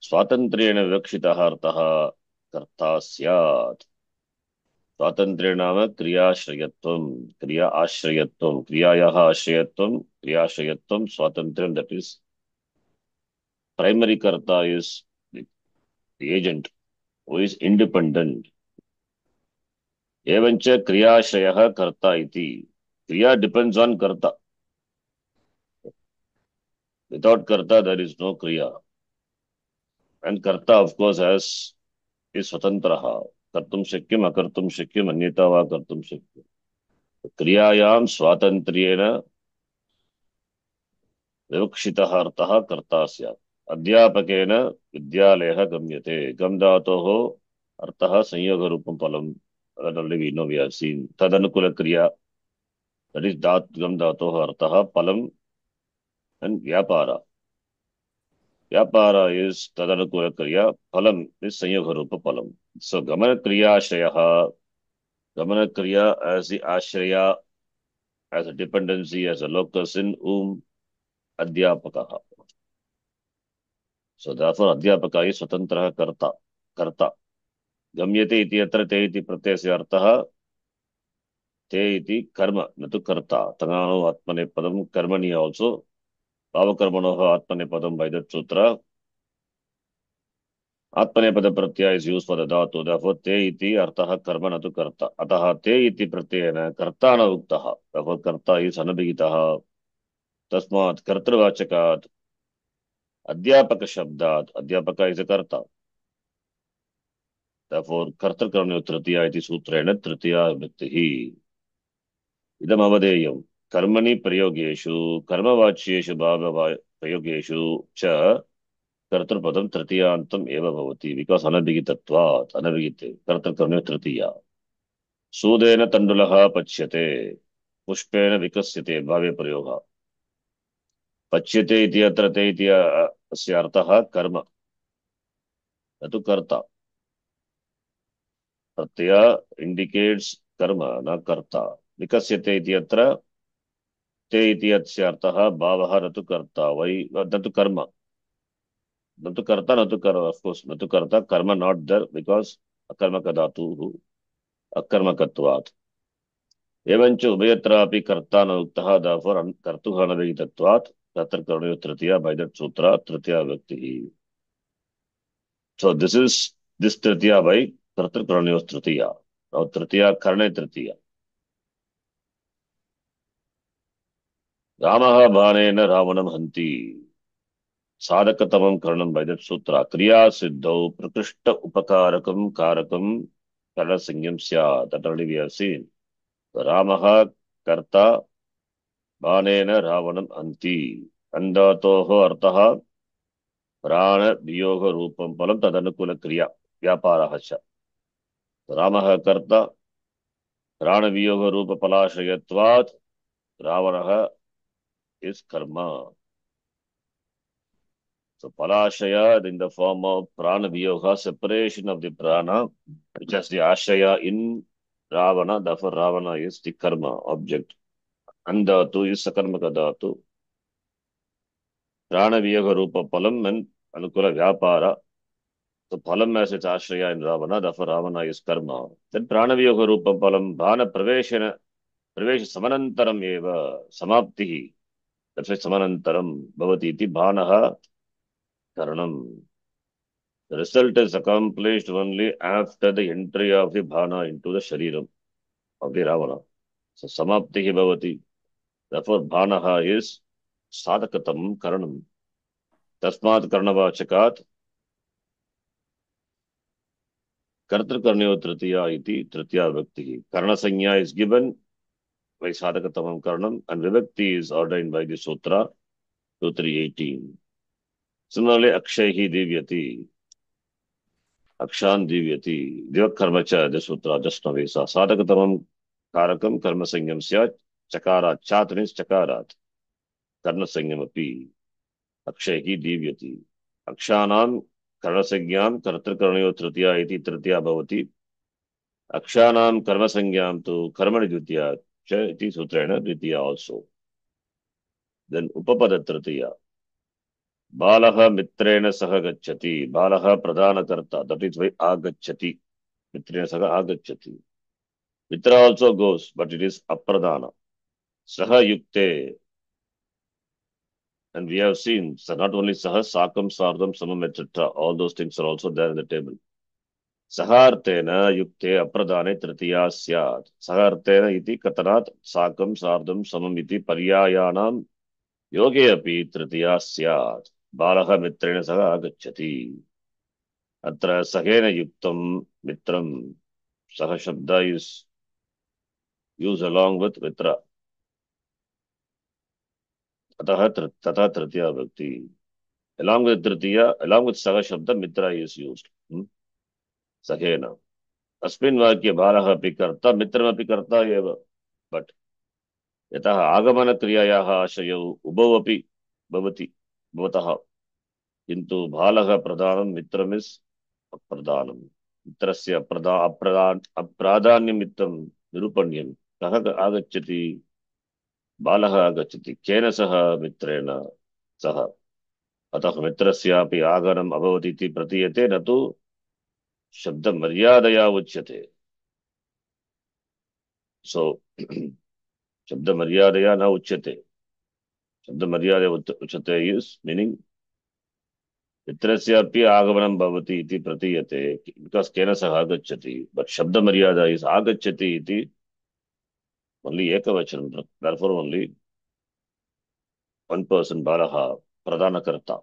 Swatantrena Vikshitaha Artaha Karta Syat. Swatantrena Kriyashrayatvam, Kriya Ashrayatvam, Kriyayaha Ashrayatvam, Kriyashrayatvam, Swatantren, that is, primary Karta is the agent who is independent. Evancha Kriyashrayaha Karta iti. Kriya depends on Karta. Without Karta, there is no Kriya. And Karta, of course, is Swatantraha. Kartum Shakyam, Akartum Shakyam, Anyata va Kartum Shakyam. Kriyayam Swatantriyena Vivakshitaha Artaha Karta Syat. अध्यापकेन विद्यालयः गम्यते. गम धातोः अर्थः संयोगरूपं फलम्. Already we know, we have seen. Tadanukula kriya, that is gam dhatoः अर्थः फलम् and vyapara. Vyapara is tadanukula kriya, phalam is sanyogarupa phalam. So gamana kriya ashrayaha, gamana kriya as the ashraya, as a dependency, as a locus in adhyapakaha. So therefore adhyapaka is swatantraha karta. Gamyate iti atra te iti pratyasya arthaha te iti karma, natu karta. Tangano atmane padam karmani also. Bhavakarmanoha atmane padam by that sutra. Atmanepada pratyaya is used for the dhatu. Therefore, te iti artaha karma natu karta. Ataha te iti pratyayana karta na uktaha. Therefore, karta is anabhigitaha. Tasmat kartravachakat. Adhyapaka shabdat. Adhyapaka is a karta. Therefore, kartrakarmyo tritiya iti sutrena tritiya vibhaktihi. Idam avadeyam. Karmani prayogeshu, karmavachyeshu bhava prayogeshu cha कर्तृपदम तृतीयांतम एव भवति because अनभिगितत्वात् अनभिगिते कर्तृकर्मणि तृतीया सूदेन तण्डुलः पच्यते पुष्पेण विकस्यते भावे प्रयोगः पच्यते इति अत्र ते इति अस्य अर्थः कर्म न तु कर्ता प्रत्यय इंडिकेट्स कर्म न कर्ता विकस्यते इति अत्र ते इति अस्य अर्थः भावः न तु कर्ता वै न तु कर्म न तु कर्ता न तु कर्म ऑफ कोर्स न तु कर्ता कर्म नॉट देयर बिकॉज अकर्मक धातुः अकर्मकत्वात् एवञ्च उभयत्रापि कर्ता न उक्तः therefore कर्तुः अनभिहितत्वात् कर्तृकर्मयोः तृतीया by that sutra तृतीया व्यक्तिः. So this Tritiya by कर्तृकर्मयोः Tritiya. Now तृतीया कर्णे तृतीया. रामः बाणेन रावणं हन्ति. साधकतमं करणं by that sutra क्रिया सिद्धौ प्रकृष्ट उपकारकं कारकं करणसंज्ञं स्यात्. That already we have seen. रामः कर्ता बाणेन रावणं हन्ति. अन्धातोः अर्थः प्राण वियोग रूपं फलं तदनुकूल क्रिया व्यापारः च. रामः कर्ता प्राण वियोग रूप फलाश्रयत्वात् रावणः is karma. So Palashaya in the form of Prana Viyoga, separation of the Prana, which has the Ashaya in Ravana, therefore Ravana is the karma object. And Dhatu is Sakarmaka Dhatu. Prana Viyoga Rupa Palam and Anukula Vyapara. So Palam has its Ashaya in Ravana, therefore Ravana is karma. Then Prana Viyoga Rupa Palam, Bhana Pravesha Samanantaram Eva, Samaptihi. That's why Samanantaram Bhavati iti Bhanaha Karanam. The result is accomplished only after the entry of the bhana into the shariram of the Ravana. So samaptihi bhavati. Therefore bhanaha is sadhakatam karanam. Tasmat karanavachakat kartrakarnyo tritiya iti tritiya vibhakti. Karana sanya is given by sadhakatamam karanam and vibhakti is ordained by the sutra 2318. Similarly, akshayhi divyati. Akshan divyati. Divakarmacha, the sutra just now we saw. Sadhakatamam karakam karma sangyam syat chakarat. Chat means chakarat. Karma sangyam api. Akshayhi divyati. Akshanam karma sangyam kartrakarnayo tritiya iti tritiya bhavati. Akshanam karma sangyam tu karmani dvitiya cha iti sutrena dvitiya also. Then upapada tritiya. Balaha mitrena saha gacchati. Balaha pradhana karta. That is why agacchati. Mitrena saha agacchati. Mitra also goes, but it is apradhana. Saha yukte. And we have seen, so not only saha, sakam, sardam, samam, etc. All those things are also there in the table. Sahartena yukte apradhane tritiya syat. Sahartena iti katanat sakam, sardam, samam iti paryayanam yoge api tritiya syat. Balaha mitrena saha agacchati. Atra sahena yuktam mitram. Saha shabda is used along with mitra. अतः तथा तृतीया व्यक्ति Along with Tritiya, along with Saha Shabda, Mitra is used. Sakhena. Asmin Vakya Balaha api karta, Mitram api karta eva. But यतः आगमनक्रियायाः आशयौ उभौ अपि भवति भवतः किन्तु बालः प्रधानं मित्रमिस् अप्रधानं मित्रस्य अप्राधान्यमित्तं निरूपण्यं कः आगच्छति बालः आगच्छति केन सह मित्रेण सह अतः मित्रस्यापि आगमनम् अभवत् इति प्रतीयते न तु शब्दमर्यादया उच्यते सो शब्दमर्यादया न उच्यते शब्दमर्यादया उच्यते इस् मीनिंग मित्रस्यापि आगमनं भवति इति प्रतीयते बिकास् केन सह आगच्छति बट शब्दमर्यादा इस् आगच्छति इति ओन्ली एकवचनं therefore only one person बालः प्रधानकर्ता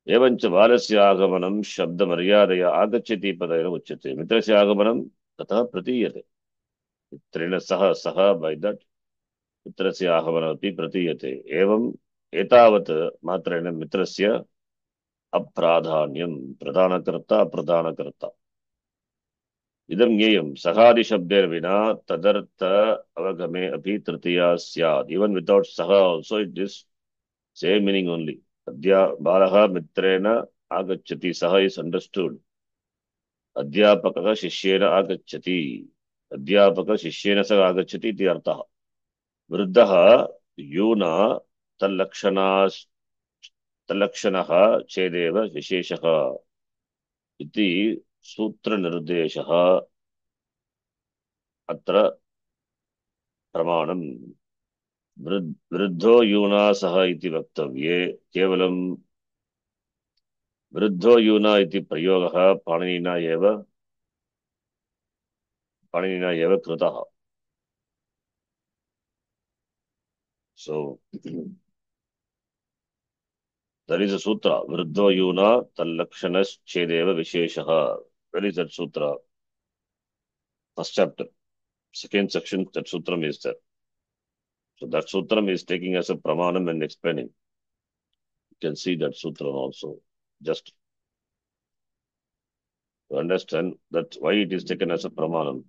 एवञ्च बालस्य आगमनं शब्दमर्यादया आगच्छति पदेन उच्यते मित्रस्य आगमनं ततः प्रतीयते मित्रेण सह by that मित्रस्य आगमनमपि प्रतीयते एवम् एतावत् मात्रेण मित्रस्य अप्राधान्यं प्रधानकर्ता अप्रधानकर्ता इदं ज्ञेयं सहादिशब्देन विना तदर्थ अवगमे अपि तृतीया स्यात् even without saha also it is same meaning only अद्य बालः मित्रेण आगच्छति सह is understood अध्यापकः शिष्येन आगच्छति अध्यापकः शिष्येन सह आगच्छति इति अर्थः वृद्धः यूना तल्लक्षणः चेदेव विशेषः इति सूत्रनिर्देशः अत्र प्रमाणम् वृद्धो यूना सह इति वक्तव्ये केवलं वृद्धो यूना इति प्रयोगः पाणिनिना एव कृतः so there is a sutra वृद्धो यूना तल्लक्षणश्चेदेव विशेषः where is that sutra first chapter second section that sutram is there so that sutram is taking as a pramanam and explaining you can see that sutram also just to understand that why it is taken as a pramanam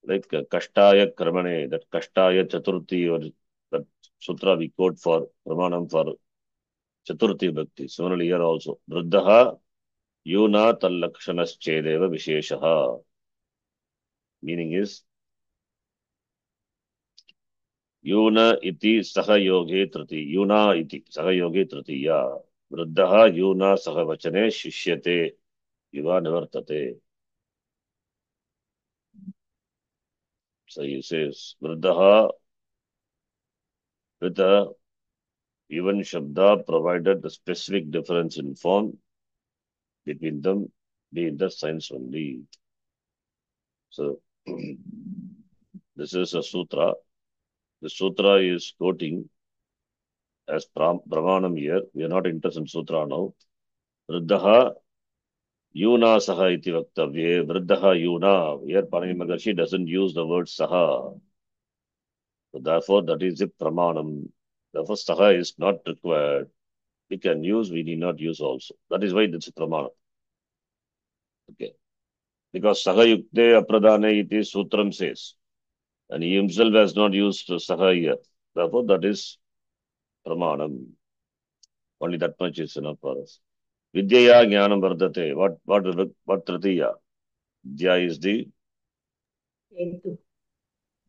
like kashtaya karmane that kashtaya chaturthi or that sutra we quote for pramanam for chaturthi bhakti similarly here also vruddha yuna tallakshanaschedeva visheshaha meaning is यूना इति सहयोगे तृतीय यूना इति सहयोगे तृतीया वृद्धः यूना सह वचने शिष्यते युवा निवर्तते so he says वृद्धः with a even shabda provided the specific difference in form between them being the sense only so this is a sutra the sutra is quoting as pramanam here we are not interested in sutra now वृद्धः यूना सह इति वक्तव्ये वृद्धः यूना here Panini Maharshi doesn't use the word saha so therefore that is the pramanam therefore saha is not required we can use we need not use also that is why it's a pramanam okay because saha yukte apradhane iti sutram says and he himself has not used saha here therefore that is pramanam only that much is enough for us vidyaya jnanam vardate what tritiya vidya is the Ketu.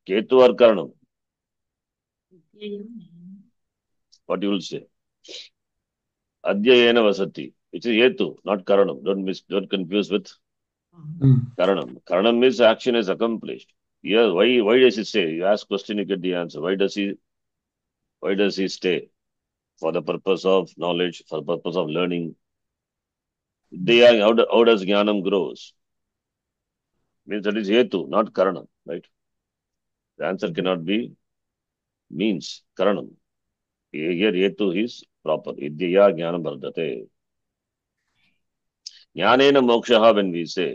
ketu or karanam what you will say adyayena vasati which is hetu not karanam don't confuse with karanam karanam means action is accomplished here why does he say you ask question you get the answer why does he stay for the purpose of knowledge for the purpose of learning how does jnanam grows means that is hetu not karanam right the answer cannot be means karanam here hetu is proper vidyaya jnanam vardate jnanena mokshaha when we say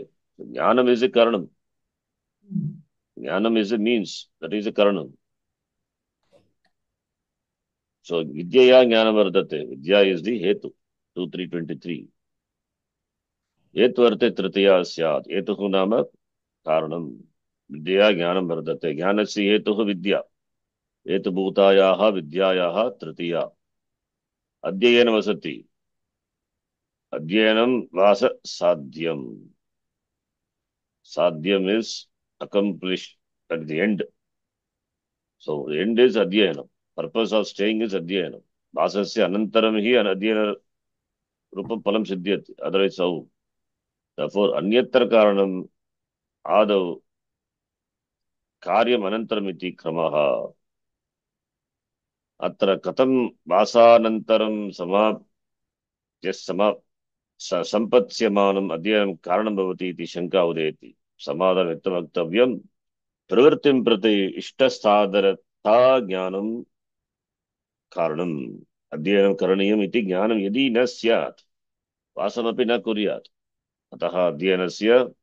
jnanam is a karanam jnanam is a means that is a karanam So Vidyaya Jnana Vardate. Vidya is the Hetu. 2, 3, 23. Hetu Tritiya Syat. Hetuhu Nama Karanam. Vidya Jnanam Vardate. Jnanasya Hetuhu Vidya. Hetu Bhutayaha Vidyayaha Tritiya. Adhyayana Vasati. Adhyanam Vasa Sadhyam. Sadhyam is accomplished at the end. So the end is Adhyanam. Purpose of staying is Adhyanam. Vasasya Anantaram hi Adhyana Rupam Palam Siddhyati. Otherwise, how? Therefore, Anyatra Karanam Adav Karyam Anantaramiti Kramaha. Atra Katam Vasanantaram Sampatsyamanam Adhyanam Karanam Bhavati iti Shanka Udeti. Samadhan Vittamaktavayam Pravartim Prati Ishtasadharata Jnanam Karanam. Adhyanam Karaniyam iti Jnanam Yadi na Syat. Vasamapi na Kuryat. Ataha Adhyanasya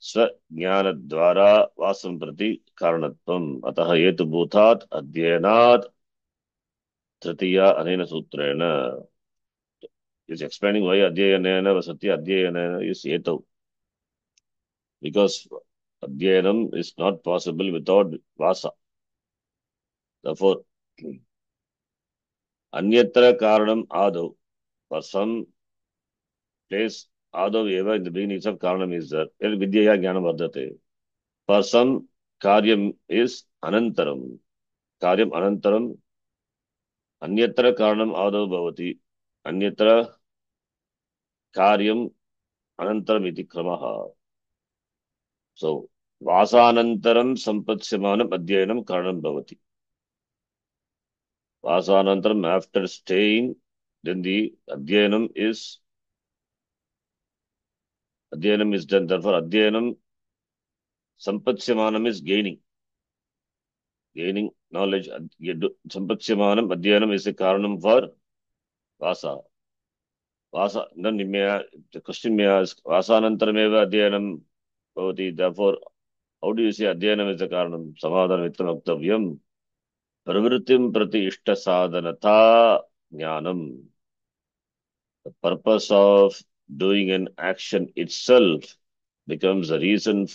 Swajnanadvara Vasam Prati Karanatvam. Ataha Yetu Bhutat Adhyanat Tritiya Anena Sutrena. Is explaining why Adhyanena Vasati Adhyanena is Yetu. Because Adhyanam is not possible without Vasa. Therefore, Anyatra Karanam Adav. For some place, Adav Eva in the beginning of Karanam is there. Vidyaya Jnanam Vardate. For some, Karyam is Anantaram. Karyam Anantaram. Anyatra Karanam Adav Bhavati. Anyatra Karyam Anantaram iti Kramaha. So, Vasanantaram Sampatsyamanam Adhyanam Karanam Bhavati. Vasanantaram, after staying, then the Adhyanam is done. Therefore, Adhyanam Sampatsyamanam is gaining. Gaining knowledge. Sampatsyamanam Adhyanam is a Karanam for Vasa. Vasa. Then the question may ask, Vasanantarameva Adhyanam Bhavati. Therefore, how do you say Adhyanam is a Karanam? Samadhanam Vittamaktavayam. Pravritim Prati Ishta Sadhanata Jnanam. The purpose of doing an action itself becomes the reason.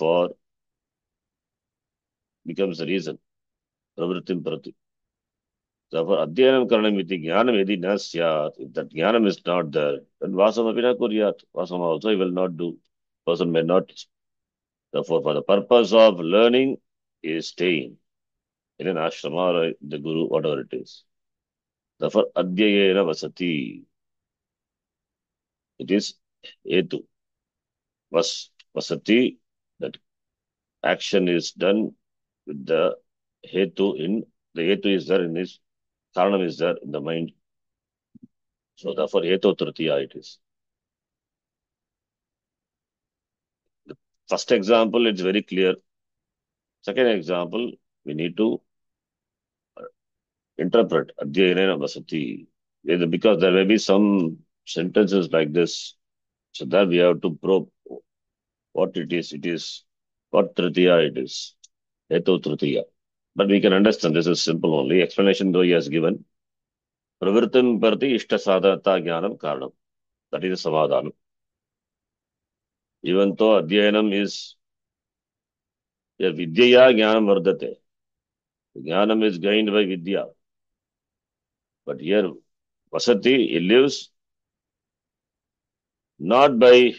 Pravritim Prati. Therefore, Adhyanam Karanam iti Jnanam yadi na syat. If that Jnanam is not there, then Vasam apina kuryat. Vasam also he will not do. Person may not. Therefore, for the purpose of learning, he is staying in an ashrama or the guru, whatever it is. Therefore, Adhyayena Vasati. It is Hetu. Vasati, that action is done with the Hetu in, the Hetu is there in his, Karanam is there in the mind. So therefore, Hetu Tritiya it is. The first example, it's very clear. Second example, we need to interpret Adhyayena Vasati. Because there may be some sentences like this. So that we have to probe what it is, what Tritiya it is. Hetu Tritiya. But we can understand this is simple only. Explanation though he has given. Pravritim Prati Ishta Sadhanata Jnanam Karanam. That is the Samadhanam. Even though Adhyanam is Vidyaya Jnanam Vardate. Jnanam is gained by Vidya. But here, Vasati, he lives not by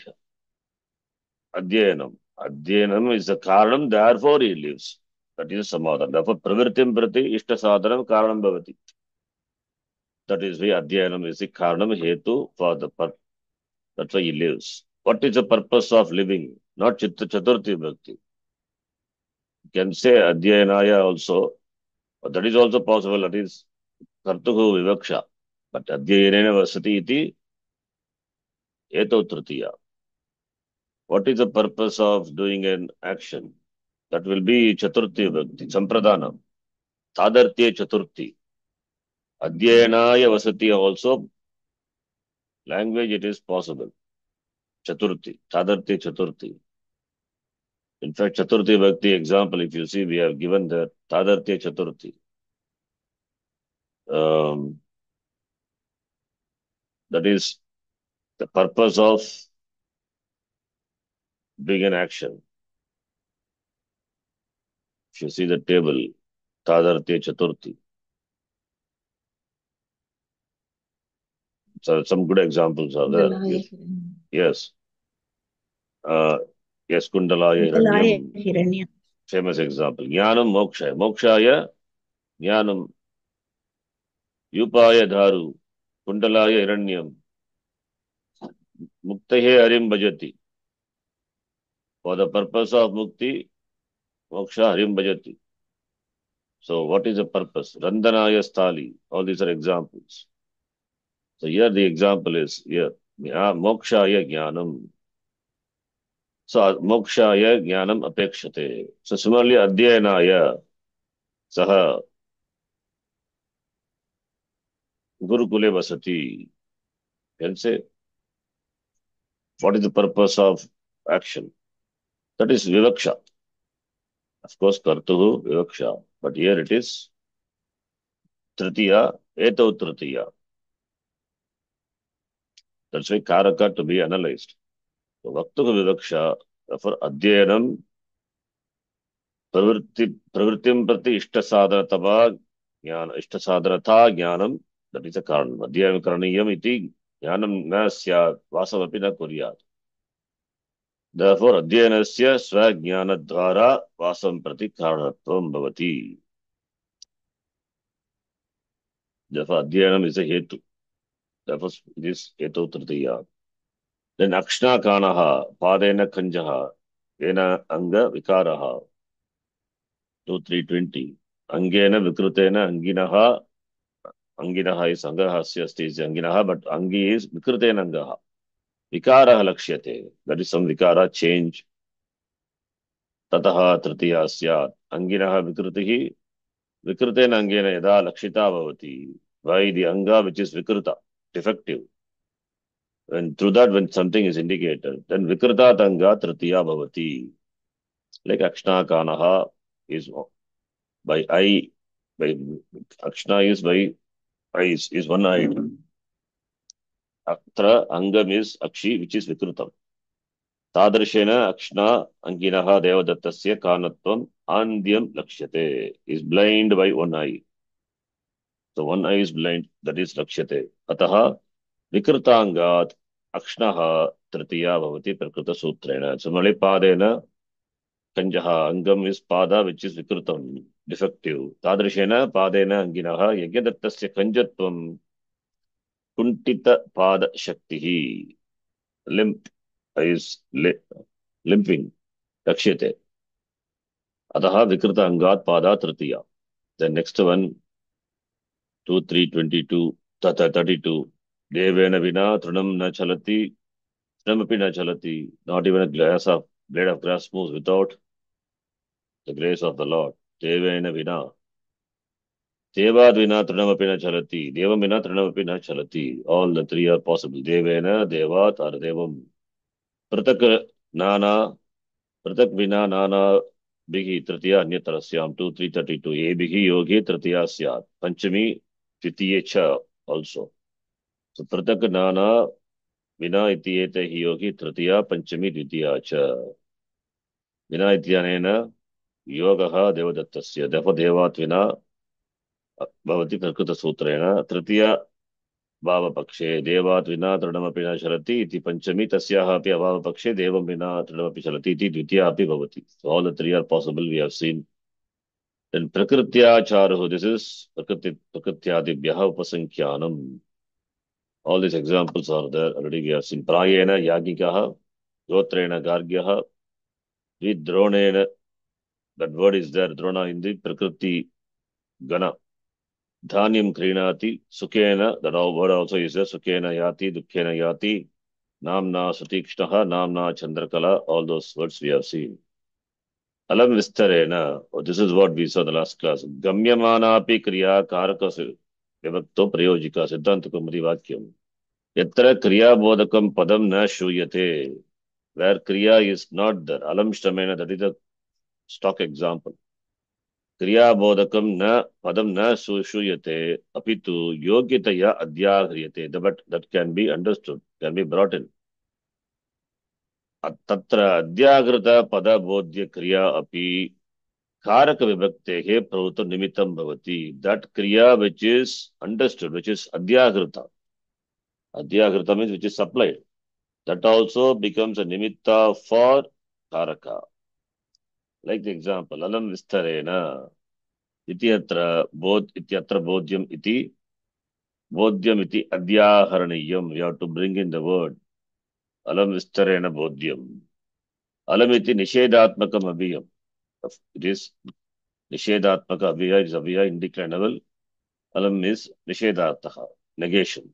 Adhyanam. Adhyanam is the Karanam, therefore he lives. That is Samadhanam. Therefore, Pravritim Prati Ishta Sadhanam Karanam Bhavati. That is why Adhyanam is the Karanam Hetu for the purpose. That's why he lives. What is the purpose of living? Not Chaturthi Bhakti. You can say Adhyanaya also, but that is also possible. That is Kartuhu Vivaksha. But Adhyanena Vasati iti Eto Tritiya. What is the purpose of doing an action? That will be Chaturthi Bhakti, Sampradana. Tadartya Chaturthi. Adhyanaya Vasati also, language it is possible. Chaturthi, Tadartya Chaturthi. In fact, Chaturthi Bhakti example, if you see, we have given the Tadartya Chaturthi. That is the purpose of doing an action. If you see the table, Tadartya Chaturthi. So some good examples are there. Yes. Yes, Kundalaya Kundalaya Hiranyam. Hiranya. Famous example. Jnanam Mokshaya. Mokshaya Jnanam. Yupaya Dharu. Kundalaya Hiranyam. Muktahe Harim Bhajati. For the purpose of Mukti, Moksha Harim Bhajati. So what is the purpose? Randanaya Sthali. All these are examples. So here the example is here. Mokshaya Jnanam. So Mokshaya Jnanam Apekshate. So similarly, Adhyayanaya Saha Gurukule Vasati. Can say, what is the purpose of action? That is Vivaksha. Of course, Kartuhu Vivaksha. But here it is Tritiya, Etau Tritiya. That's why Karaka to be analyzed. So Vaktuhu Vivaksha, therefore Adhyayanam Pravritim Prati Ishtasadratava Jnana Ishtasadratha Jnanam. That is a Karanam. Adhyayanam Karaniyam iti Jnanam na syat Vasavapi na kuryat. Therefore, Adhyayanasya Swajnanadvara Vasam Prati Karanatvam Bhavati. Therefore, Adhyayanam is a Hetu. Therefore, it is Hetu Tritiya. Then Akshna Kanaha, Padena Kanjaha, Ena Anga Vikaraha, 2320. Angena Vikrutena Anginaha, Anginaha is Angahasya is Anginaha, but Angi is Vikrutena Angaha. Vikaraha Lakshyate, that is some Vikara change. Tataha Tritiya Syat, Anginaha Vikrutihi, Vikrutena Angena Yada Lakshita Bhavati, by the Anga which is Vikruta, defective. And through that, when something is indicated, then Vikrita Anga Tritiya Bhavati. Like Akshna Kanaha is by eye, by Akshna is by eyes, is one eye. Atra Angam is Akshi, which is Vikrutam. Tadarshena Akshna Anginaha Devadatasya Kanatvam Andyam Lakshyate is blind by one eye. So one eye is blind, that is Lakshyate. Ataha Vikrutangat Akshnaha Tritiya Bhavati Prakrita Sutrena. Similarly, Padena Kanjaha Angam is Pada, which is Vikrutam, defective. Tadrashena Padena Anginaha Yagyadattasya Kanjatvam Kuntita Pada Shaktihi. Limp is limping. Lakshyate. Ataha Vikrita Angat Pada Tritiya. The next one, 2322, 32. Devena Vina Trunam Na Chalati, Trunamapi Na Chalati. Not even a blade of grass moves without the grace of the Lord. Devena Vina. Devad Vina Trunamapi Na Chalati. Devam Vina Trunamapi Na Chalati. All the three are possible. Devena, Devat, or Devam. Pratak Nana, Pratak Vina Nana Bigi Tritiya Anyatarasyam 2332. E Bigi Yogi Tritiya Syat. Panchami Titiye Cha also. So Pratak Nana Vina Itiyete Hi Yogi Tritiya Panchami Titiya Cha. Vina Ityanena Yogaha Devadattasya. Therefore Devat Vina Bhavati Prakrita Sutrena. Tritiya Bhavapakshe Devat Vina Trinamapi Na Sharati iti Panchami Tasyaha api Abhavapakshe Devam Vina Trinamapi Sharati iti Dvitiya api Bhavati. So all the three are possible, we have seen. Then Prakritya Charuhu, this is Prakrityadibhyaha Upasankhyanam. All these examples are there already, we have seen. Prayena Yagikaha, Gotrena Gargyaha, Vidronena, that word is there, Drona in the Prakriti Gana. Dhanyam Krinati, Sukhena, that word also is there, Sukhena Yati, Dukhena Yati, Namna Sutikshnaha, Namna Chandrakala, all those words we have seen. Alam Vistarena, this is what we saw the last class. Gamyamana api kriya karaka vivakto prayojika, Siddhanta Kumari Vakyam. Yatra kriya bodhakam padam na shuyate, where kriya is not there. Alam Shtamena, that is a stock example. क्रियाबोधकं न पदं न श्रूयते अपितु योग्यतया अध्याह्रियते, but that can be understood, can be brought in. तत्र अध्याहृत पदबोध्य क्रिया अपि कारक विभक्तेः प्रवृत्तो निमित्तं भवति. That kriya which is understood, which is adhyakrita. Adhyakrita means which is supplied. That also becomes a nimitta for karaka. Like the example, alam vistarena ityatra bodhyam iti bodhyam iti adhyaharaniyam. We have to bring in the word alam vistarena bodhyam. Alam iti nishedatmakam abhiyam. It is nishedatmaka abhiya, is abhiya indeclinable. Alam is nishedataha, negation.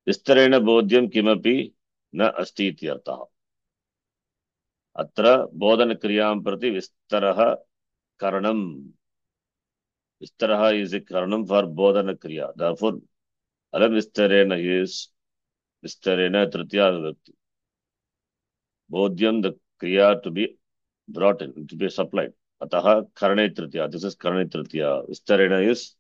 Vistarena bodhyam kimapi na asti ityartha. Atra bodhana kriyam prati vistaraha karanam. Vistaraha is a karanam for bodhana kriya. Therefore, alam vistarena is vistarena tritiya vibhakti. Bodhyam, the kriya to be brought in, to be supplied. Ataha karane tritiya. This is karane tritiya. Vistarena is,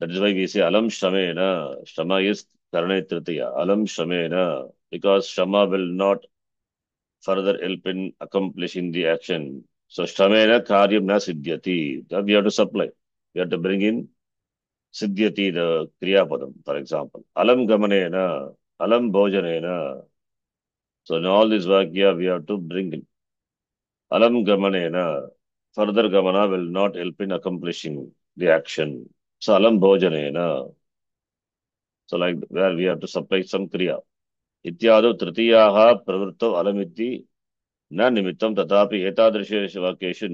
that is why we say alam shamena. Shama is karane tritiya. Alam shamena. Because shama will not further help in accomplishing the action. So shamena karyam na siddhyati. That we have to supply. We have to bring in siddhyati, the kriya padam, for example. Alam gamanena, alam bhojanena. So in all this vakya, we have to bring in alam gamanena. Further gamana will not help in accomplishing the action. So alam bhojanena. So like where we have to supply some kriya. Ityado tritiyaha pravritto alamiti न निमित्तं तथापि एतादृशेषु वाक्येषु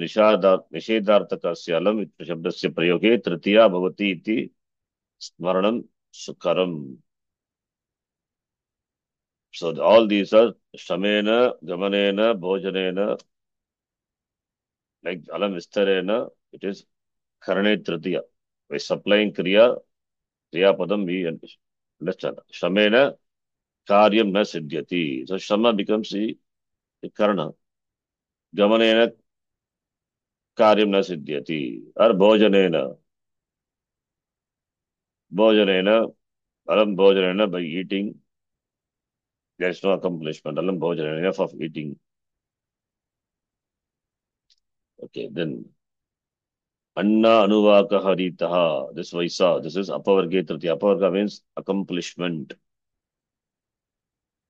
निषेधार्थकस्य अलम् शब्दस्य प्रयोगे तृतीया भवति इति स्मरणं सुकरम्. So all these are shamena, gamanena, bhojanena, like alam vistarena, it is karane tritiya. By supplying kriya padam we understand. Shamena karyam na siddhyati. So shama becomes the karana. Gamanena karyam na siddhyati. Or bhojanena. Alam bhojanena, by eating, there is no accomplishment. Alam bhojanena, enough of eating. Okay, then Anna anuvaka haritaha. This Vaisa, this is apavarge tritiya. Apavarga means accomplishment.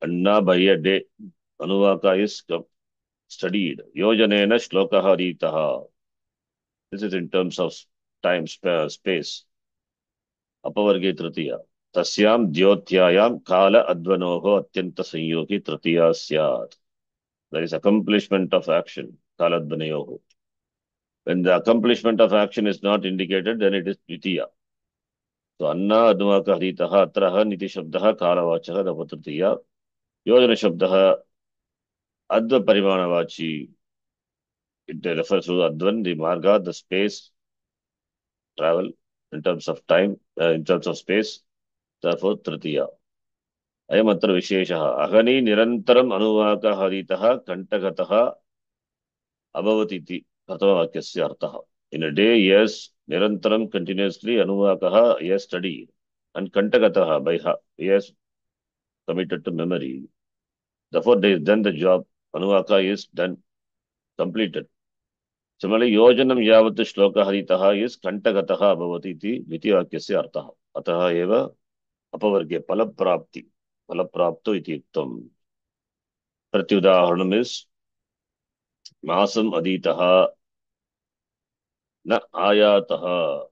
Anna by a day. Anuvaka is studied. Yojanena shloka haritaha. This is in terms of time, space. Apavarge tritiya. Tasyam jyotyayam kala advanoho atyanta sanyogi tritiya syat. There is accomplishment of action. Kala advanayoho. When the accomplishment of action is not indicated, then it is dvitiya. So anna advaka haritaha atraha niti shabdaha kalavachaha dapatritiya. Yojana shabdaha adva parimanavachi. It refers to advan, the marga, the space, travel, in terms of time, in terms of space. Therefore, tritiya. Ayam atra visheshaha. Ahani nirantaram anuvaka haritaha kantagataha abhavatiti. Prathama arthaha. In a day, yes, nirantaram, continuously, anuvakaha, yes, studied. And kantagataha, by yes, committed to memory. Therefore, they have done the job. Anuvaka is done, completed. Similarly, yojanam yavat shloka haritaha is kantagataha abhavati iti dvitiyakyasya arthaha. Ataha eva apavarge palaprapti. Palaprapto iti yuktam. Pratyudaharanam is masam aditaha na ayataha.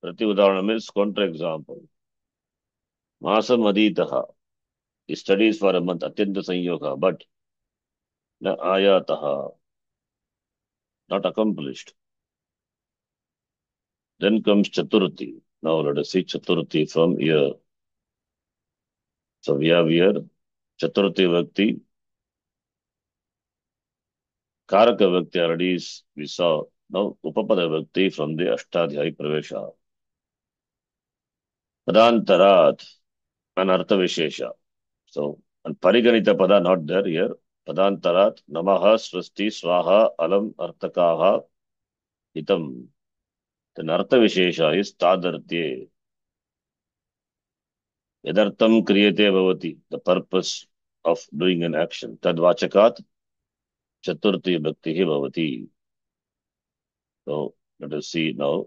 Pratyudaharanam is counter-example. Masam aditaha. He studies for a month, atyanta sanyoga, but na ayataha, not accomplished. Then comes Chaturthi. Now let us see Chaturthi from here. So we have here Chaturthi Vakti. Karaka Vakti already we saw. Now Upapada Vakti from the Ashtadhyayi Pravesha. Padantarat and Artha Vishesha. So, and Pariganita Pada not there here. Padantarat, Namaha, Swasti, Swaha, Alam, Artakaha, Itam. Then Artha Vishesha is Tadartye. Yadartam Kriyate Bhavati. The purpose of doing an action. Tad Vachakat Chaturthi Bhakti Bhavati. So let us see now.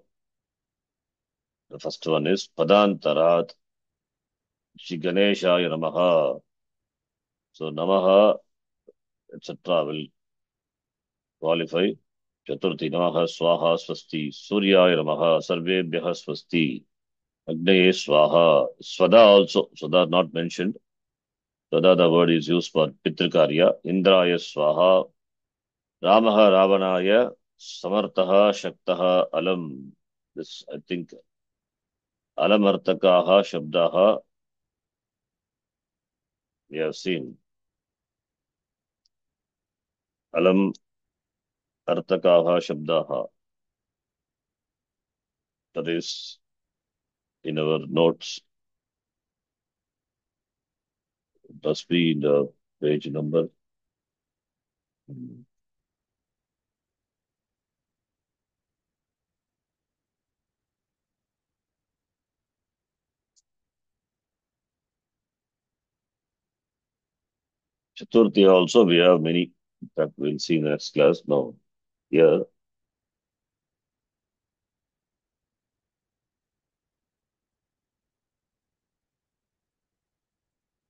The first one is Padantarat Shri Ganeshaya Namaha. So Namaha, etc. will qualify. Chaturthi Namaha Swaha Swasti. Suryaya Namaha Sarvebhyaha Swasti. Agnaye Swaha. Swada also. Swada not mentioned. Swada the word is used for Pitrikarya. Indraya Swaha. Ramaha Ravanaya. Samartaha Shaktaha Alam. This I think Alamartakaha Shabdaha we have seen. Alam Artakaha Shabdaha. That is in our notes. It must be in the page number. Chaturthi also we have many. In fact, we'll see in the next class. Now, here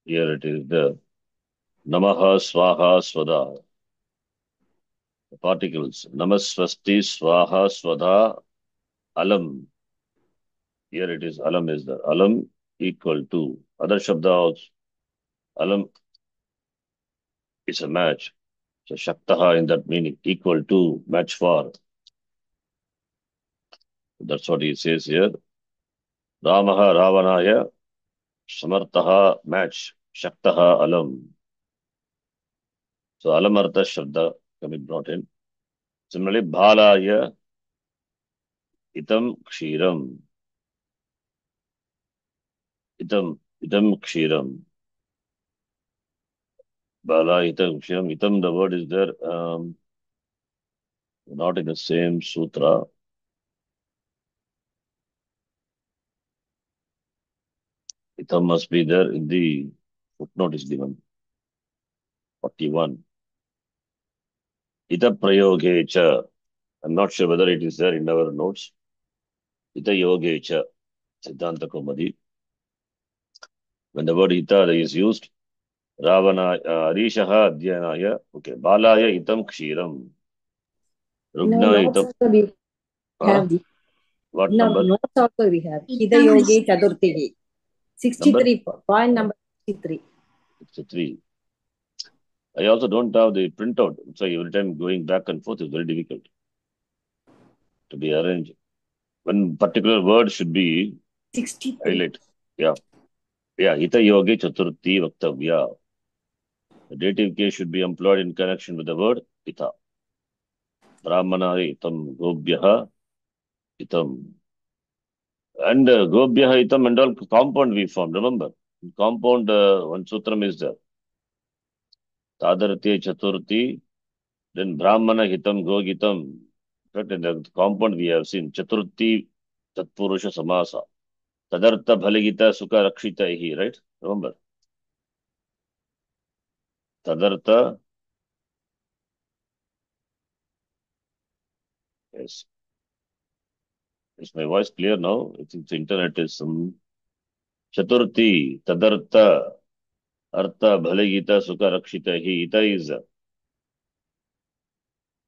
it is the Namaha Swaha Swada. The particles. Namaswasti Swaha Swada Alam. Here it is. Alam is there. Alam equal to. Other Shabda also. Alam is a match. So Shaktaha in that meaning. Equal to. Match for. That's what he says here. Ramaha Ravanaya. Samartaha match. Shaktaha Alam. So Alamartha Shabda can be brought in. Similarly, Bhalaya Itam Kshiram. Itam Kshiram. Bala Itam Kshiram. Itam, the word is there, not in the same sutra. Itam must be there in the footnote is given. 41. Ita Prayogecha. I'm not sure whether it is there in our notes. Ita Yogecha. Siddhanta Kaumadi. When the word Ita is used, Ravana, Arishaha Adhyanaya. Okay. Balaya Itam Kshiram. In our Rugna notes Itam. also we have the What in our number? notes also we have Hida Yoge Chaturthi. 63 point number 63. 63. I also don't have the printout. So every time going back and forth is very difficult to be arranged. One particular word should be 63. highlighted. Yeah. Yeah. Ita yogi chaturthi vaktavya. The dative case should be employed in connection with the word ita. Brahmana itam gobhyaha itam. And gobhyaha itam and all compound we formed. Remember, compound one sutram is there. Tadartye chaturthi. Then Brahmana hitam gogitam. In the compound we have seen Chaturthi Tatpurusha Samasa. Tadartha Bhaligita Sukha Rakshita hi, right? Remember? Tadartha. Yes. Is my voice clear now? I think the internet is some Chaturthi Tadartha Artha Bhaligita Sukha Rakshita hi. Ita is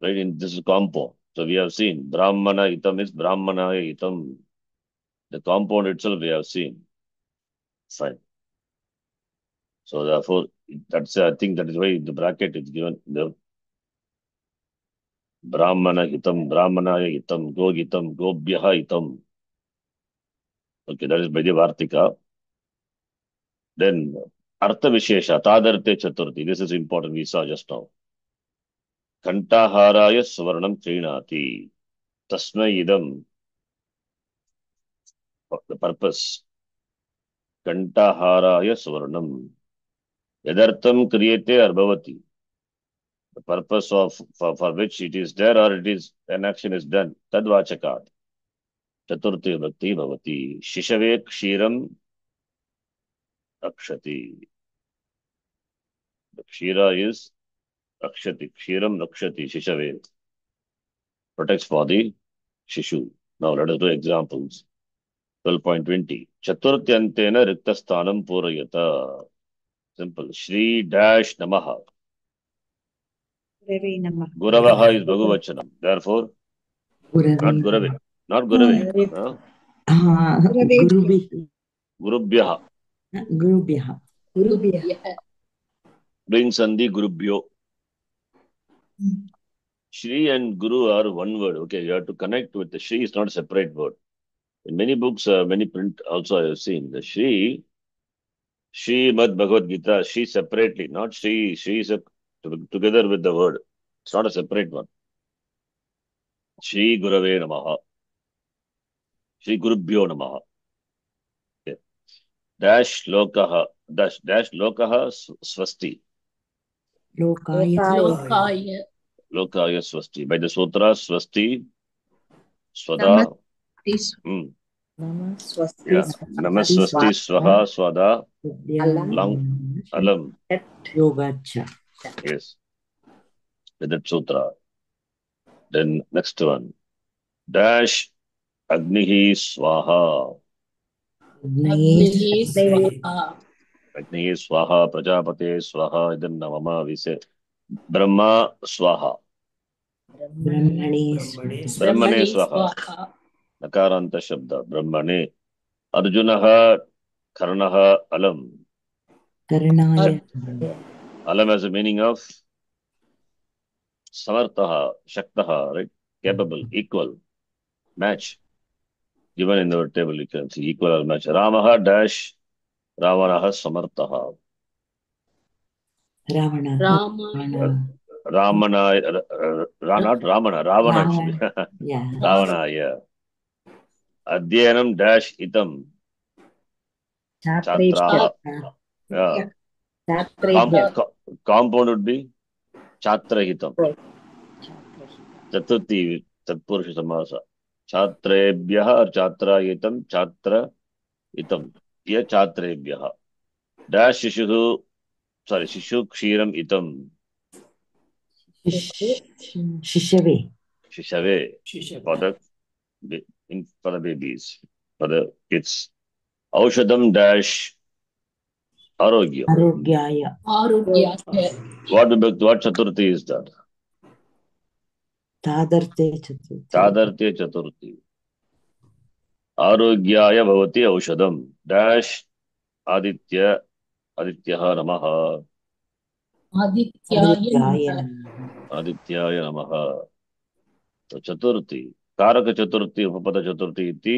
right in this compound. So we have seen Brahmana itam is Brahmana itam. The compound itself we have seen. Fine. So therefore, that's I think that is why the bracket is given. The Brahmana hitam, Brahmanaya hitam, Gogitam, Gobhyaha hitam. Okay, that is Vartika. Then Artha Vishesha, Tadarte Chaturthi. This is important, we saw just now. Kantaharaya Suvarnam Trinati. Tasmai idam. The purpose. Kantaharaya Suvarnam. Yadartam Kriyate Arbhavati. the purpose of for which it is there or it is an action is done. Tadvachakat. Chaturthi vibhakti bhavati. Shishave kshiram akshati. The kshira is akshati. Kshiram akshati. Shishave protects for the shishu. Now let us do examples. 12.20. Chaturtyantena riktasthanam purayata. Simple. Shri dash namaha. Gurave Namah. Guravaha is Bhagavachanam. Therefore, not Gurave. Not Gurave. Gurubhyaha. Gurubhyaha. Doing Sandhi Gurubhyo. Shri and Guru are one word. Okay, you have to connect with the Shri is not a separate word. In many books, many print also I have seen the Shri Mad Bhagavad Gita, Shri separately, not Shri. Shri is together with the word. It's not a separate one. Shri Gurave Namaha. Shri Gurubhyo Namaha. Okay. Dash Lokaha. Dash Lokaha Swasti. Lokaya. Lokaya Swasti. By the sutra, Swasti, Swada. Swasti. Yeah. Namaswasti Swaha Swada. Alam. Yogacha. Yes. With that sutra. Then next one. Dash Agnihi Swaha. Agnihi Swaha Prajapate Swaha. Idam Namama we say. Brahma Swaha. Brahmane Swaha. Nakaranta Shabda. Brahmane. Arjunaha Karnaha Alam. Karanaya. Alam has a meaning of Samartaha, Shaktaha, right? Capable, equal, match. Given in the table, you can see equal or match. Ramaha dash Ravanaha Samartaha. Ravana. Ramana, not Ramana, Ravana actually. Yeah. Ravana, yeah. Adhyanam dash Itam. Chatraha. Yeah. Compound would be Chatrahitam. Chaturthi, Tatpurusha Samasa. Chatrebhyaha or Chatrahitam, Chatrahitam. Yeah, Chatrebhyaha. Dash Shishu Kshiram Itam. Shishave. Shishave. For the babies. For the kids. Aushadam dash Arogya. Arogyaya. What Chaturthi is that? Tadarte Chaturthi. Tadarte Chaturthi. Arogyaya Bhavati Aushadam. Dash Adityaha Namaha. Adityaya. Adityaya Namaha. So Chaturthi. Karaka Chaturthi, Upapada Chaturthi iti.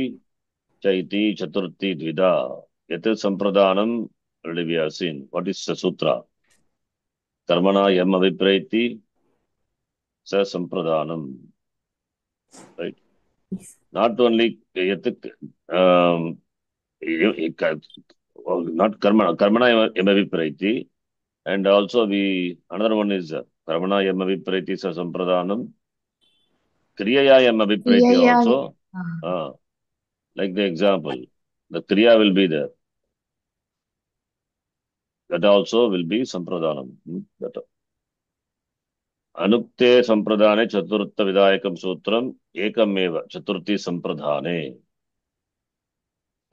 Chaiti Chaturthi Dvida. Yat Sampradanam. Already we have seen. What is the sutra? Karmana Yam Avipraiti. Sa Sampradanam. Right? Not only not Karmana Yam Avipraiti. And also another one is Karmana Yam Avipraiti Sa Sampradanam. Kriya Yam Avipraiti also. Like the example. The Kriya will be there. That also will be Sampradhanam. Anukte Sampradhane Chaturtha Vidayakam Sutram Ekameva Chaturthi Sampradhane.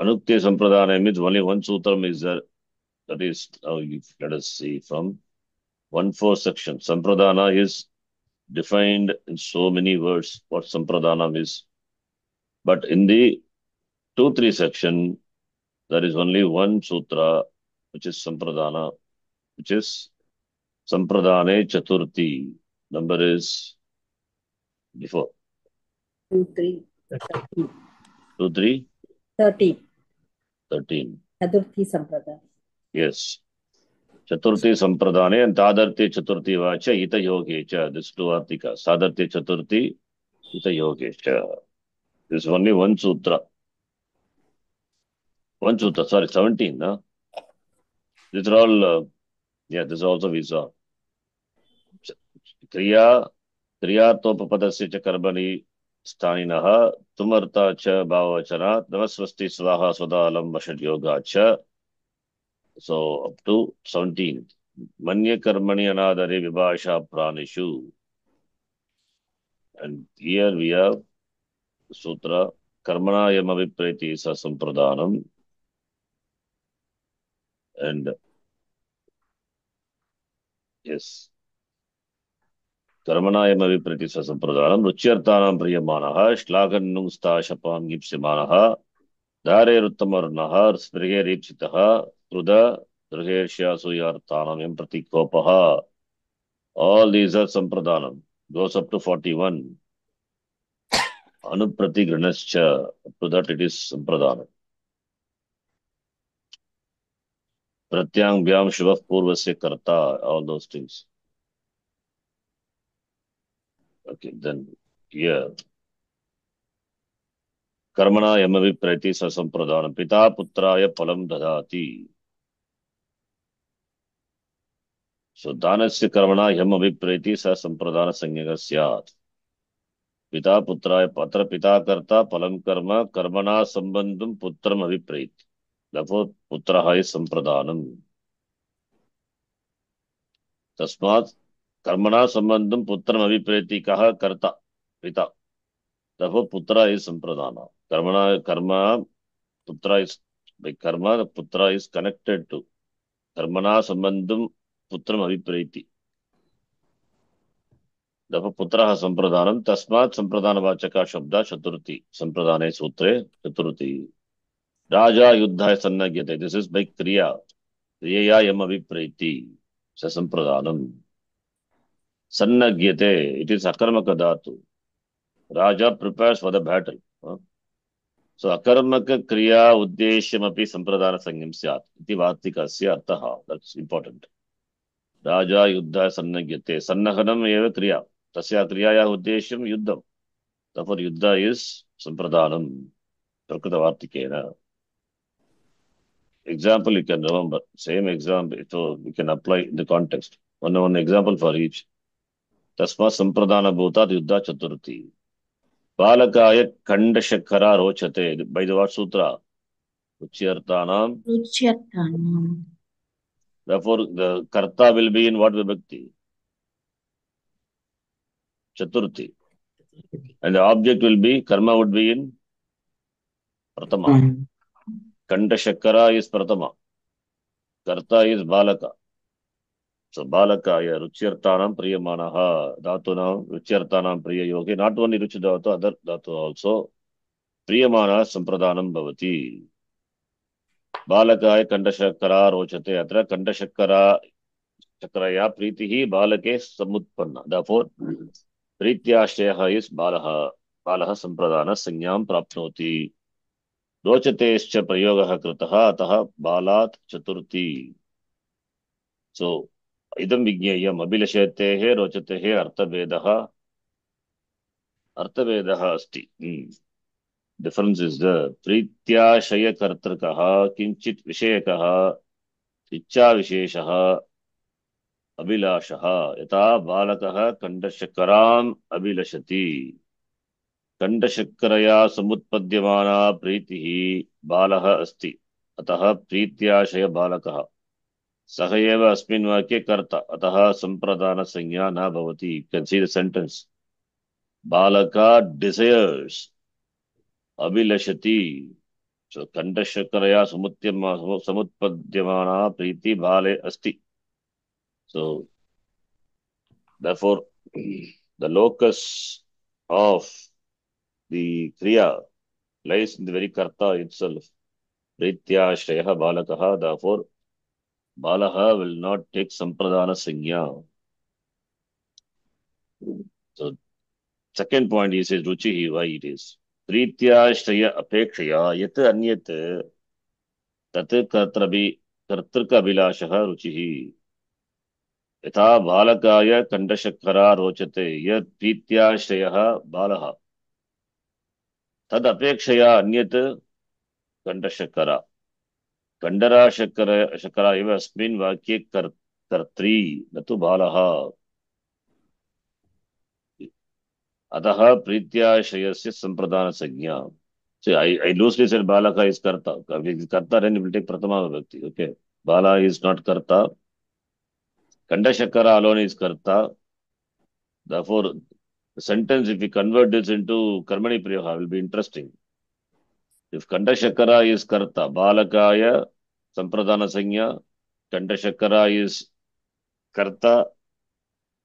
Anukte Sampradhane means only one sutram is there. That is, let us see from 1-4 section. Sampradhana is defined in so many words what Sampradhanam is. But in the 2-3 section, there is only one sutra which is Sampradhana, which is Sampradhane Chaturthi. Number is before. 2, 3, 2, 3? 13. 13. Chaturthi Sampradaya. Yes. Chaturthi Sampradhane and Tadarthi Chaturthi Vacha Hita Yogecha. This is two artika. Sadarthi Chaturthi Hita Yogecha. This is only one sutra. One sutra, sorry, 17. No? These are all, this also we saw. क्रियार्थोपपदस्य च कर्मणि स्थानिनः तुमर्था च भाववचनात् नमस्वस्ति स्वाहा स्वदालं वषड्योगा च. So up to 17. Manye karmani anadare vibhasha pranishu. And here we have sutra karmana yama vipreti sa sampradanam. And yes, karmana yama vipreti sa sampradanam. Ruchyartanam priyamanaha shlagannung sta shapam gipsimanaha dhare ruttamarnaha sprihe ripsitaha truda drugeshya suyartanam empratikopaha. All these are sampradanam. Goes up to 41. Anupratigranascha. Up to that it is sampradanam. Pratyang vyam shubha purvasya karta. All those things. Okay, then here. Karmana yamavi prati sa sampradanam. Pita putraya palam dadati. So danasya karmana yamavi prati sa sampradana sanyaka syat. Pita putraya patra pita karta palam karma karmana sambandham putram aviprati. Therefore putraha is sampradanam. Tasmat karmana sambandham putram aviprati kaha karta pita. Therefore putra is sampradana. Karma putra is by karma the putra is connected to karmana sambandham putram aviprati. Therefore putraha sampradanam tasmat sampradana vachaka shabda chaturthi sampradane sutre chaturthi. Raja yuddhaya sannagyate. This is by kriya. Kriyaya yam aviprati sa sampradanam. Sannagyate. It is akarmaka dhatu. Raja prepares for the battle. So akarmaka kriya uddeshyam api sampradana sangam syat. Iti vartikasya arthaha. That's important. Raja yuddhaya sannagyate. Sannahanam eva kriya. Tasya kriyaya uddeshyam yuddham. Therefore yuddha is sampradanam. Prakrita vartikena. Example you can remember. Same example. So you can apply in the context. One example for each. Tasma sampradana bhutat yuddha chaturthi. Balakaya kanda shakkara rochate. By the what sutra? Uchyartanam. Ruchyartanam. Therefore, the karta will be in what vibhakti? Chaturthi. And the object will be, karma would be in pratama. Kanda shakkara is pratama. Karta is balaka. So balakaya ruchyartanam priyamanaha. Dhatunam ruchyartanam priya yogi. Not only ruchi dhatu, other dhatu also. Priyamana sampradanam bhavati. Balakaya kanda shakkara rochate. Atra kanda shakkara chakraya pritihi balake samutpanna. Therefore, Prityashreya is balaha. Balaha sampradana sanyam prapnoti. Rochate prayogaha kritaha ataha balat chaturthi. So, idam vigneyam abhilashatehe rochatehe arthavedaha asti. Difference is the Prityashaya kartrakaha kinchit vishayakaha ichcha visheshaha abhilashaha yata balakaha kandashakaram abhilashati. Kandashakaraya samutpadyamana pritihi balaha asti. Ataha prityashaya balakaha. Sahayeva asmin vakye karta. Ataha sampradana sanya na bhavati. You can see the sentence. Balaka desires. Abhilashati. So kandashakaraya samutpadyamana priti bale asti. So therefore the locus of the kriya lies in the very karta itself. Pritya shreya balakaha. Therefore, balaha will not take sampradana sanya. So, second point he says ruchihi, why it is. Pritya shreya apekshaya yat anyat tat kartrika abhilashaha ruchihi. Yatha balakaya kandashakkara rochate yat pritya shreya balaha. Tad apekshaya anyat kandashakkara. Kandara shakara eva asmin vakye kartri natu balaha. Ataha Prityashayasya Sampradana Sajna. See, I loosely said Balaka is Karta. If it is Karta, then it will take Pratama Vibhakti. Okay. Bala is not Karta. Kandashakara alone is Karta. Therefore, the sentence, if we convert this into Karmani Priyaha, will be interesting. If Kandashakara is Karta, Balakaya, Sampradana Sanya, Kandashakara is Karta,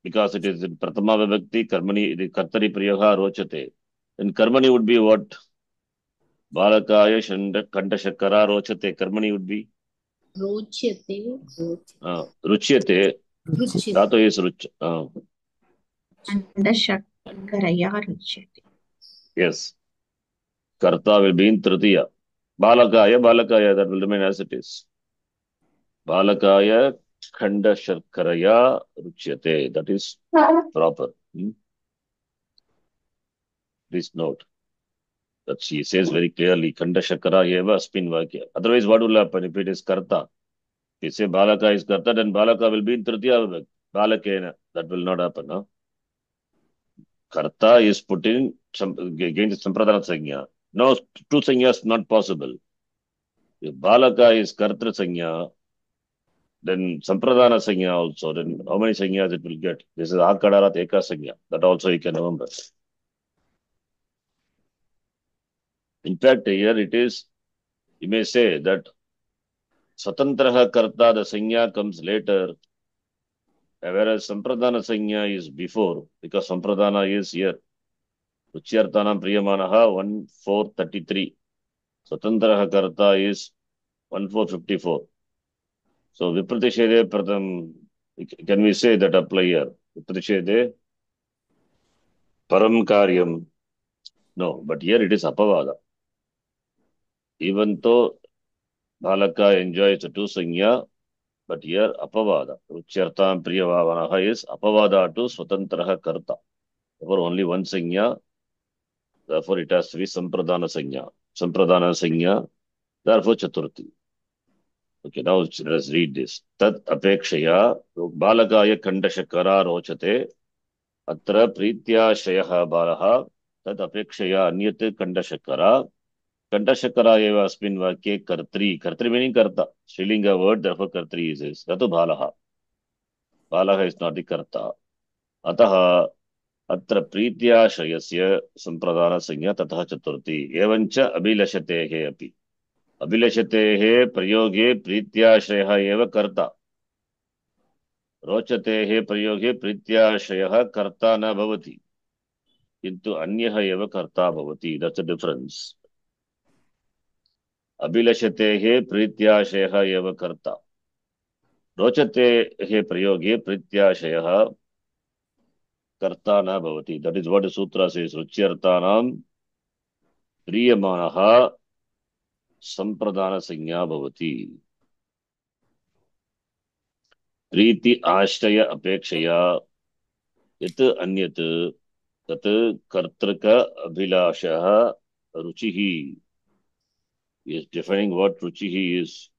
because it is in Pratama Vibhakti, Karmani, the Kartari Priyaha Rochate. Then Karmani would be what? Balakaya, Kandashakara Rochate. Karmani would be? Rochate. Ruchyate. Ruchyate. Dhatu is Ruch. Kandashakaraya ruchyate. Yes. Karta will be in Tritiya. Balakaya, that will remain as it is. Balakaya Kandashakaraya Ruchyate. That is proper. Please note that she says very clearly Kandashakara eva asmin vakya. Otherwise, what will happen if it is Karta? If you say Balaka is Karta, then Balaka will be in Tritiya Vibhakti. Balakena. That will not happen. Huh? Karta is put in against Sampradana Sanya. No, two Sanyas not possible. If Balaka is Kartra Sanya, then Sampradana Sanya also, then how many Sanyas it will get? This is Akadarat Eka Sanya. That also you can remember. In fact, here it is, you may say that Swatantraha Karta, the Sanya comes later, whereas Sampradana Sanya is before, because Sampradana is here. Ruchyartanam Priyamanaha 1433. Swatantraha Karta is 1454. So Vipratishere Pratham, can we say that apply here? Vipratishere Param Karyam. No, but here it is Apavada. Even though Balaka enjoys the two Sanya, but here Apavada. Ruchyartam Priyavavanaha is Apavada to Swatantraha Karta. Therefore only one Sanya. Therefore it has to be Sampradana Sanya. Sampradana Sanya. Therefore Chaturthi. Okay, now let's read this. Tat apekshaya balakaya kandashakara rochate atra prityashayah balaha tat apekshaya anyat kandashakara kandashakara eva asmin vakye kartri. Kartri meaning karta. Strilinga word, therefore kartri is this. Tatu balaha. Balaha is not the karta. Ataha atra prityashayasya sampradana sanya tatha chaturthi. Evancha abhilashatehe api. Abhilashatehe prayoge prityashayah eva karta. Rochatehe prayoge prityashayah karta na bhavati. Kintu anyah eva karta bhavati. That's the difference. Abhilashatehe prityashayah eva karta. Rochatehe prayoge prityashayah karta na bhavati. That is what the sutra says. Ruchyartanam priyamanaha sampradana sanya bhavati. Priti ashraya apekshaya yat anyat tat kartrika abhilashaha ruchihi. He is defining what ruchihi is.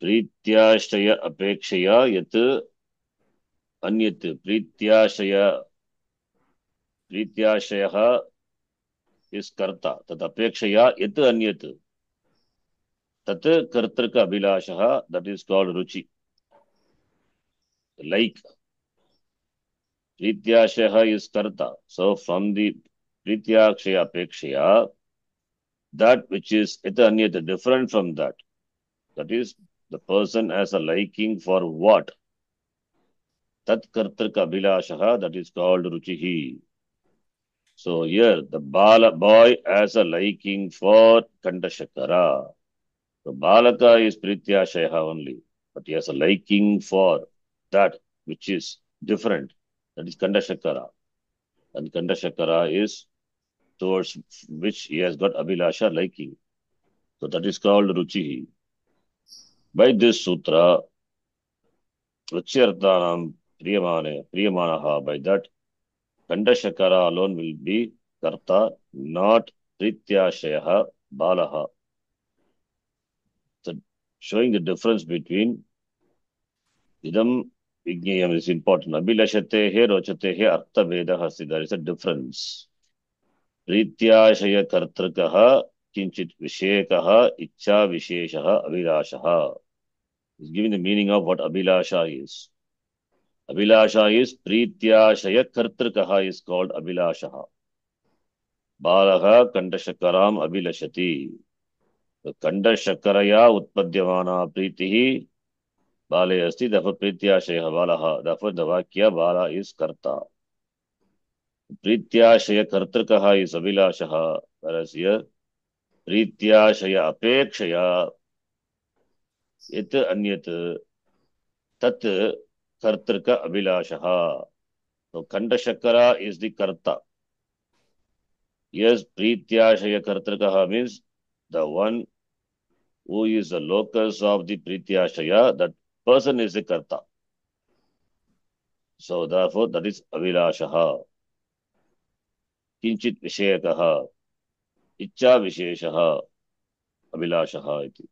Prityashraya apekshaya yat anyat. Prityashaya is karta. Tat apekshaya yat anyat. Tat kartrika abhilashaha, that is called ruchi. Like. Prityashaya is karta. So from the prityakshaya apekshaya, that which is yat anyat, different from that. That is, the person has a liking for what? Tat kartrika abhilashaha, that is called ruchihi. So here, the boy has a liking for Kandashakara. So Balaka is Prityashaya only, but he has a liking for that which is different. That is Kandashakara. And Kandashakara is towards which he has got Abhilasha liking. So that is called Ruchihi. By this sutra, Ruchyartanam Priyamanaha, by that, Kandashakara alone will be Karta, not Prityashaya Balaha. So showing the difference between Idam Vignayam is important. Abhilashatehe, rochatehe, arthavedah asti. There is a difference. Prityashaya kartrikaha, kinchit vishekaha, ichcha visheshaha, abhilashaha. Is giving the meaning of what abhilasha is. Abhilasha is Prityashaya Kartrikaha is called Abhilashaha. Balaha Kandashakaram Abhilashati. The Kandashakaraya Utpadyamana Pritihi Bale Asti, therefore Prityashaya Balaha. Therefore the Vakya Bala is Karta. Prityashaya Kartrikaha is Abhilashaha. Whereas here Prityashaya Apekshaya Yat Anyat Tat Kartrika Abhilashaha. So Kandashakara is the Karta. Yes, Prityashaya Kartrikaha means the one who is the locus of the Prityashaya, that person is the Karta. So therefore that is Avilashaha. Kinchit Vishayakaha. Ichcha Visheshaha. Avilashaha iti.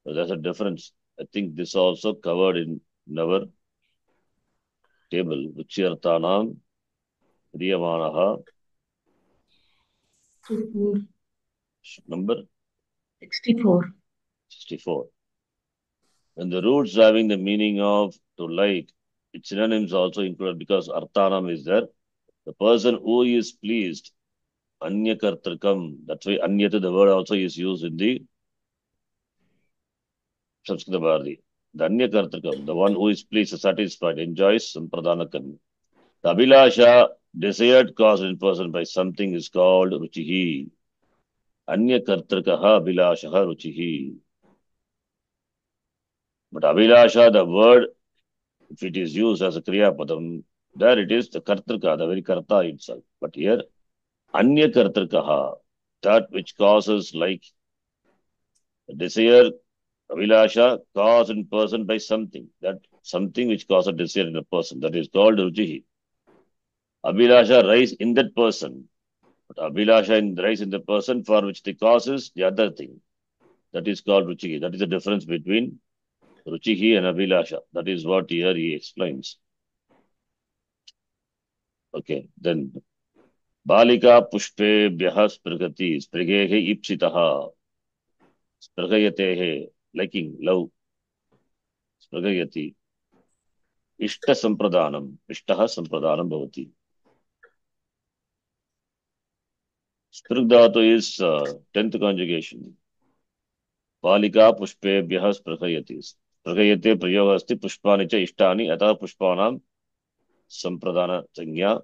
So there's a difference. I think this also covered in our table. Ruchirtanam Riyamanaha. 64. Number 64. 64. When the roots having the meaning of to like, its synonyms also included because Arthanam is there. The person who is pleased, Anya Kartrikam, that's why Anyata, the word also is used in the Sanskrit Bharati. The Anya Kartrikam, the one who is pleased, satisfied, enjoys Sampradana Karma. The Abhilasha, desired caused in person by something is called Ruchihi. Anya Kartrikaha Abhilashaha Ruchihi. But Abhilasha, the word, if it is used as a Kriya Padam, there it is the Kartrika, the very Karta itself. But here, Anya Kartrikaha, that which causes like desire, Abhilasha, caused in person by something. That something which causes desire in a person. That is called Ruchihi. Abhilasha rise in that person. But Abhilasha rise in the person for which the cause is the other thing. That is called Ruchihi. That is the difference between Ruchihi and Abhilasha. That is what here he explains. Okay, then Balika Pushpebhyaha Sprigati Sprigehe Ipsitaha Sprigayatehe liking, love Sprigayati Ishta Sampradanam Ishtaha Sampradanam Bhavati. Sprigdhatu is 10th conjugation. Balika Pushpebhyaha Sprigayati Sprigayate Prayoga asti Pushpani cha Ishtani Atah Pushpanam Sampradana Sanya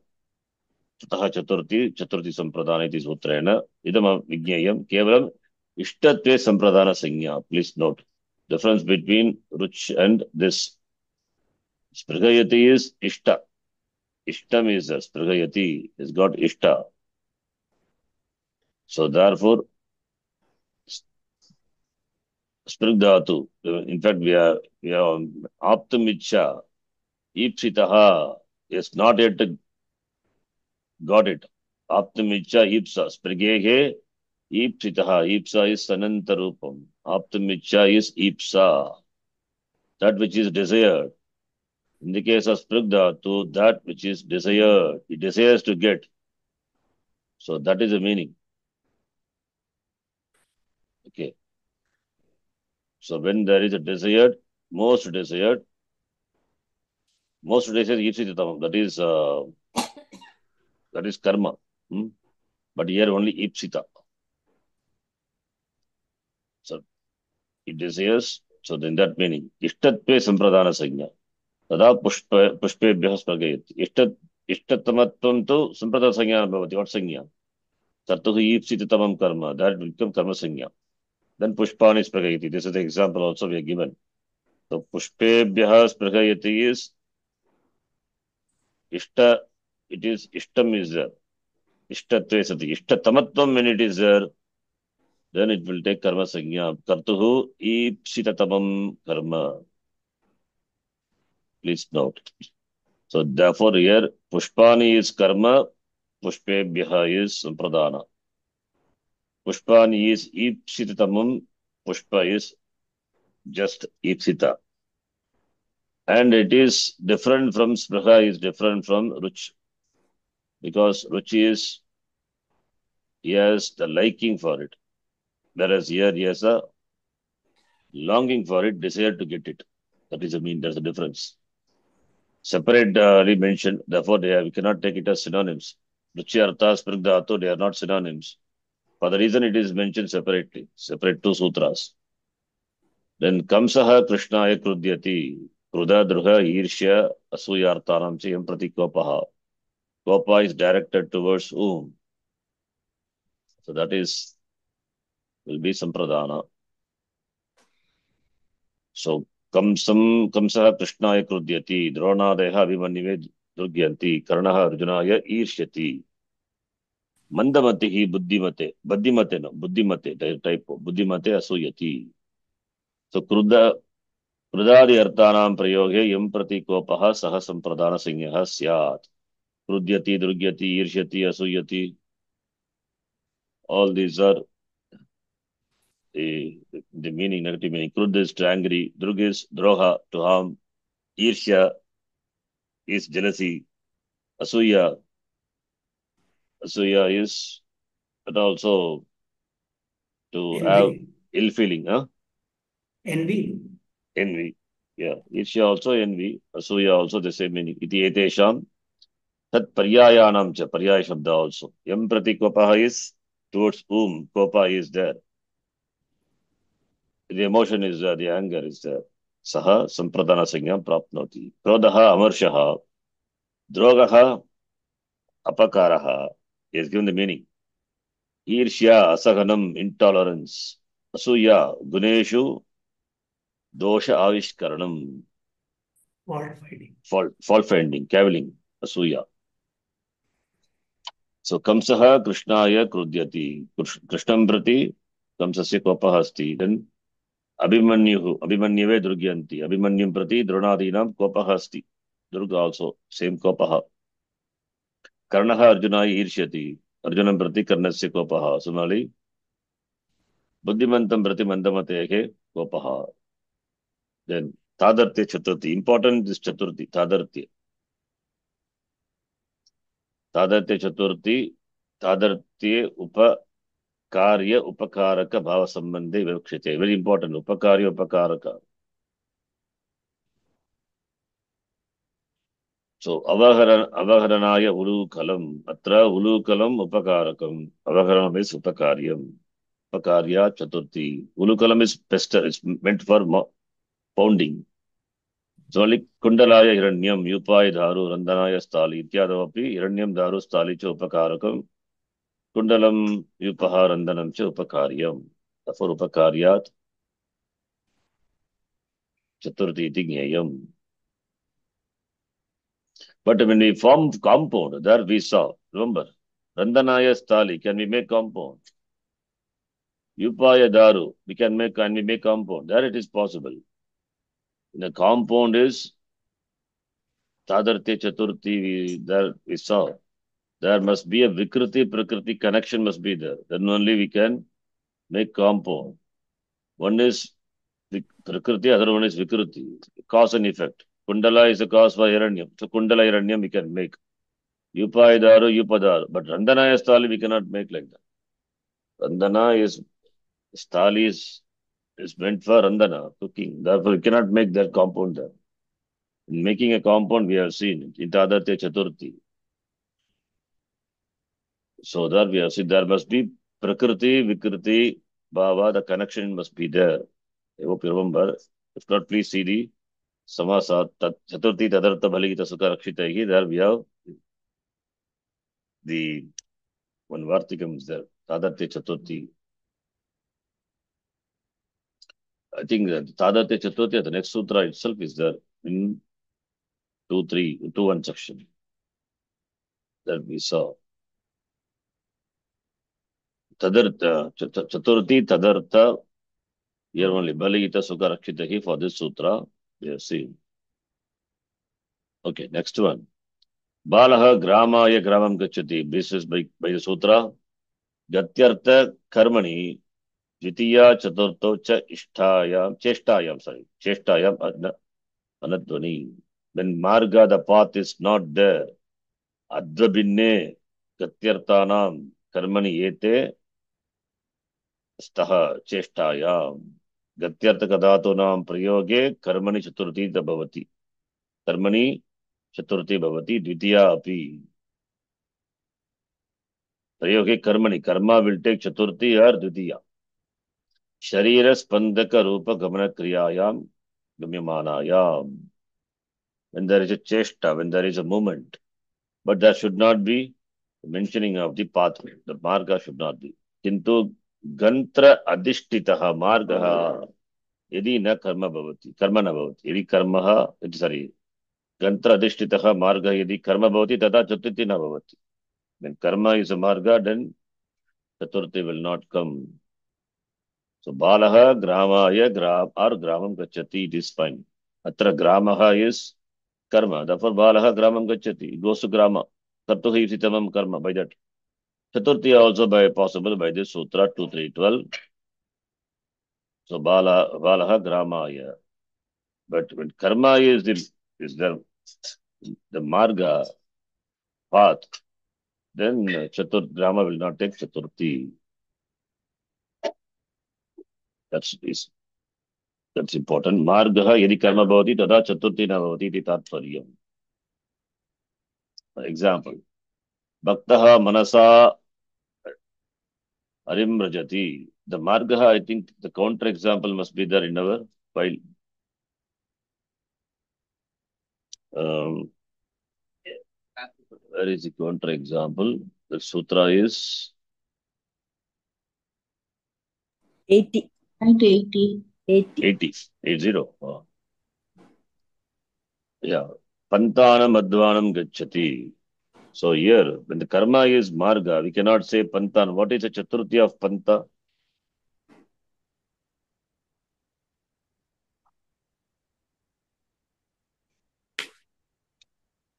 Tataha Chaturthi Sampradana iti Sutrena Idam Vignayam Kevalam Ishtatve Sampradana Sanya. Please note difference between Ruch and this. Sprigayati is Ishta. Ishtam is Sprigayati is got Ishta. So therefore Sprigdhatu. In fact we are Aptamicha Ipsitaha is not yet got it. Aptamicha Ipsa. Sprigehe Ipsitaha. Ipsa is Sanantarupam. Aptamicha is Ipsa. That which is desired. In the case of Sprigdhatu, that which is desired. It desires to get. So that is the meaning. Okay. So when there is a desired, most desired Ipsitatamam. That is karma. But here only Ipsita. So it desires. So then that meaning Ishtatve Sampradana Sanya. Tada Pushpebhyaha Sprigayati. Ishtattamatvam tu Sampradana Sanya Bhavati. What Sanya? Tartuhu Ipsitatamam karma. That will become karma Sanya. Then Pushpani Sprigayati. This is the example also we are given. So Pushpebhyaha Sprigayati is Ishta. It is Ishtam is there. Ishtatve Sati. Ishtattamatvam when it is there, then it will take karma sanya. Kartuhu ipsitatamam karma. Please note. So therefore here Pushpani is karma, Pushpebhyaha is sampradana. Pushpani is ipsitatamam, Pushpa is just ipsita. And it is different from Spruha is different from Ruch. Because Ruchi is, he has the liking for it. Whereas here he has a longing for it, desire to get it. That is, there's a difference. Separately mentioned, therefore we cannot take it as synonyms. Ruchi Artha, Sprigdha Dhatu, they are not synonyms. For the reason it is mentioned separately, separate two sutras. Then Kamsaha Krishnaya Krudyati, Kruda Druha Irshya Asuyartanam Chayam Prati Kopaha. Kopa is directed towards whom? So that will be Sampradana. So Kamsaha Krishnaya Krudyati, Dronadeha Abhimannive Durgyanti, Karnaha Arjunaya Irshyati. Mandamati Buddhimate, Buddhimate no, Buddhimate type of Buddhimate Asuyati. So Krudadi Arthanam Prayoge Yam Prati Kopaha Saha Sampradana Singha Syat. Krudyati, Drugyati, Irshyati, Asuyati. All these are the meaning, negative meaning. Krud is to angry, Drug is droha, to harm, Irsya is jealousy, Asuya is but also to have Envy. ill feeling, Envy. envy. Yeah, Irsya also envy, Asuya also the same meaning. Iti etesham tat paryayanam cha, paryaya shabda also. Yam prati kopaha is towards whom kopa is there. The emotion is there, the anger is there. Saha sampradana singam prapnoti. Krodaha amarshaha. Drogaha apakaraha. He has given the meaning. Irshya asahanam, intolerance. Asuya guneshu dosha avishkaranam. Fault finding. Fault finding, cavilling. Asuya. So Kamsaha Krishnaya Krudyati. Krishnam prati Kamsasya kopaha asti. Then Abhimanyuve Durgyanti. Abhimanyum prati Dronadinam kopaha asti. Durga also, same kopaha. Karnaha Arjunai Irshyati. Arjunam prati Karnasya kopaha. Similarly, Buddhimantam prati Mandamatehe kopaha. Then Tadartya Chaturthi. Important is Chaturthi. Tadartya Chaturthi. Tadartya Upakarya Upakaraka Bhava Sambandhe Vivakshite. Very important. Upakarya Upakaraka. So Avaharanaya Ulukalam. Atra Ulukalam Upakarakam. Avaharanam is Upakaryam. Upakarya Chaturthi. Ulukalam is pester. It's meant for pounding. So only Kundalaya Hiranyam, Yupai Dharu, Randanaya Stali, Ityadavapi, Hiranyam Dharu Stali Cha Upakarakam. Kundalam Yupaha Randanam Cha Upakaryam. Therefore Upakaryat Chaturthi Gneyam. But when we form compound, there we saw, remember, Randanaya Stali, can we make compound? Upaya Daru, can we make compound? There it is possible. The compound is Tadartya Chaturthi, there we saw. There must be a Vikriti Prakriti connection must be there. Then only we can make compound. One is Prakriti, other one is Vikriti. Cause and effect. Kundala is a cause for Hiranyam. So Kundala Hiranyam we can make. Upayadaru, Upadaru. But Randanaya Stali we cannot make like that. Randana is, Stali is meant for Randana, cooking. Therefore we cannot make that compound there. In making a compound we have seen it. In Tadartya Chaturthi. So there we have seen there must be Prakriti, Vikriti, Bhava, the connection must be there. I hope you remember. If not, please see the Samasa Chaturthi Tadartha Bhaligita Sukha Rakshitahi. There we have the one Vartikam is there. Tadartya Chaturthi. I think that Tadartya Chaturthi, the next sutra itself is there in 2.1 section. That we saw. Tadartha, Chaturthi Tadartha. Here only Bhaligita Sukha Rakshitahi for this sutra. We have seen. Okay, next one. Balaha Gramaya Gramam Gachati. This is by the sutra. Gatyartha Karmani Jitiya Chaturto Cha Ishtayam Cheshtayam Anadvani. When marga, the path is not there. Advabinne gatyartanam karmani ete staha cheshtayam. Gatyartakadatunam prayoge karmani chaturthi bhavati. Karmani chaturthi bhavati dvitiya api. Prayoge karmani. Karma will take chaturthi or dvitiya. Sharira spandaka rupa gamana kriyayam gamyamanayam. When there is a cheshta, when there is a movement. But there should not be mentioning of the pathway. The marga should not be. Kintu gantra adhishtitaha margaha yadi na karma bhavati. Karma na bhavati. Yadi karmaha, sorry. Gantra adhishtitaha marga yadi karma bhavati tada chaturthi na bhavati. When karma is a marga, then chaturthi will not come. So balaha gramaya or gramam gacchati, it is fine. Atra gramaha is karma. Therefore balaha gramam gacchati. It goes to grama. Sartuhi sitamam karma by that. Chaturthi also by possible by this sutra 2312. So balaha gramaya. But when karma is the marga path, then grama will not take chaturthi. That's important. Marga yadi karma bhavati tada chaturthi na bhavati iti tatparyam. Example. Bhaktaha manasa Arim Rajati. The marga, I think the counter example must be there in our file. Where is the counter example? The sutra is 80. 80. 80. 80. Oh. Yeah. Pantanam Advanam Gacchati. So here, when the karma is marga, we cannot say pantan. What is the chaturthi of panta?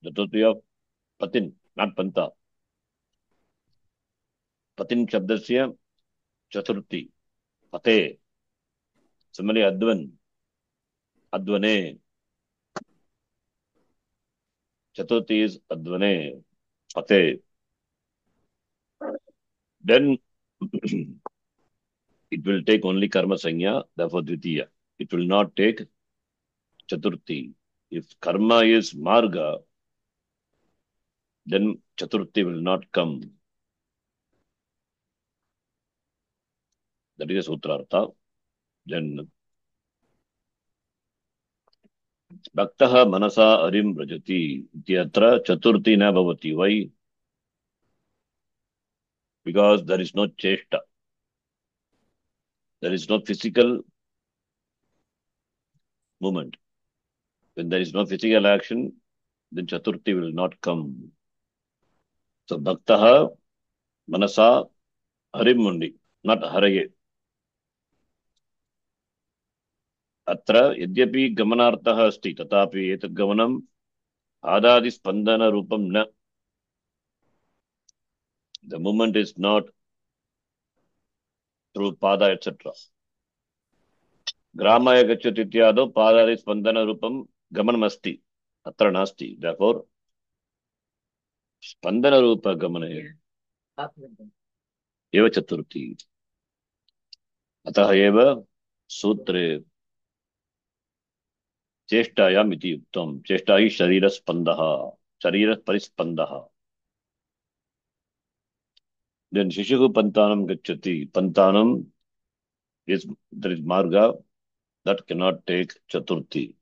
Chaturthi of patin, not panta. Patin shabdasya chaturthi. Pate. Similarly, Advane. Chaturthi is Advane. Pate. Then it will take only karma sanya, therefore dvitiya. It will not take chaturthi. If karma is marga, then chaturthi will not come. That is a sutrartha. Then Bhaktaha manasa arim rajati. Ityatra chaturthi na bhavati. Why? Because there is no cheshta. There is no physical movement. When there is no physical action, then chaturthi will not come. So Bhaktaha manasa harim mundi, not haraye. Atra yadyapi gamanartha asti tatapi etat gamanam adadi spandana rupam na. The movement is not through pada, etc. Gramaya gacchati ityado padadi spandana rupam gamanam asti. Atra nasti. Therefore, spandana rupa gamane eva chaturthi. Ataha eva sutre चेष्टायाम इति युक्तम. चेष्टा ही शरीर स्पंदः, शरीर परिस्पंदः. Then Shishuhu Pantanam Gacchati. Pantanam is, there is marga that cannot take chaturthi.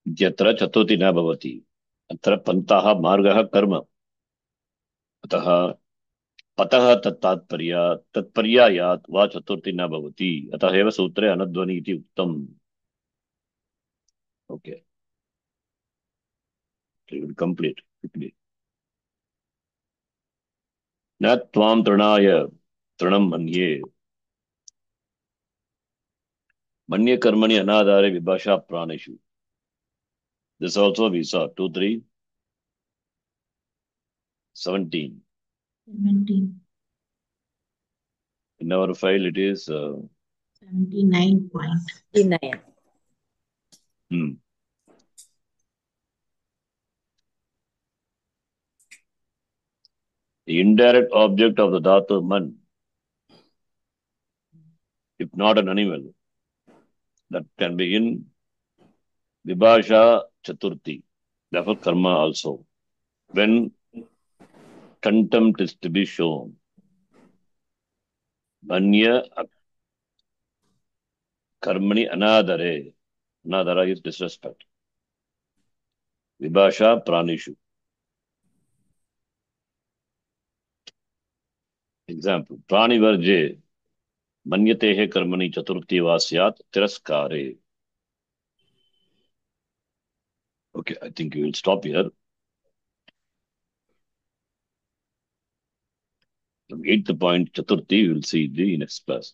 Yatra chaturthi na bhavati. Atra pantaha margaha karma. Ataha Pataha tatparyayat va chaturthi na bhavati. Ataha eva sutre anadvani iti uktam. Okay. So you will complete quickly. Na tvam trinaya trinam manye. Manye karmani anadare vibhasha praneshu. This also we saw 2, 3, 17. 17. In our file it is 79 point. 79. Hmm. The indirect object of the dhatu man, if not an animal, that can be in vibhasha chaturthi, therefore karma also. When contempt is to be shown, manya karmani anadare, anadara is disrespect. Vibhasha pranishu. Example, prani varje manyatehe karmani chaturthi vasyat tiraskare. Okay, I think we will stop here. From 8th point, chaturthi, we will see the next class.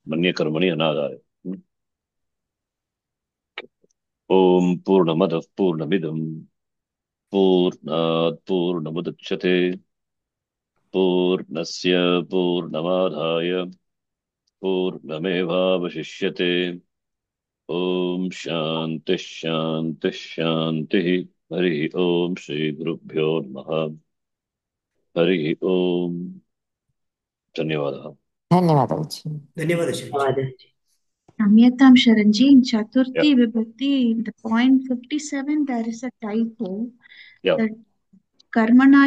Manya karmani anadare. Om Purnamadav Purnamidam Purnat Purnamudachyate Purnasya Purnamadhaya Purnamevavashishyate. Om Shanti Shanti Shanti. Hari Om Shri Gurubhyo Namaha. Hari Om. Dhanyavadaha. ధన్యవాదాలు. ధన్యవాదాలు శరణ్జీ. Namyatam Sharanji, in Chaturthi Yeah. Vibhakti, the point 57, there is a typo. Yeah. That Karmana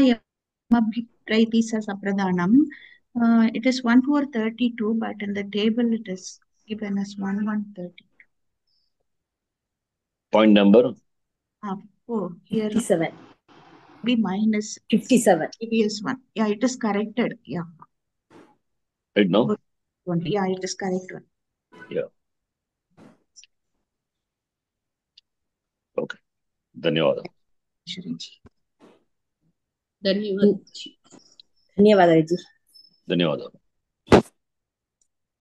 Yamabhipraiti Sapradhanam. It is 1432, but in the table it is given as 1130. Point number? Oh, here 57. be minus 57. previous one. Yeah, it is corrected. Yeah. Right now? Yeah, it is correct one. Yeah. Okay. Dhanyavadaha. Sharanji. ధన్యవాదాలు. Dhanyavadaha.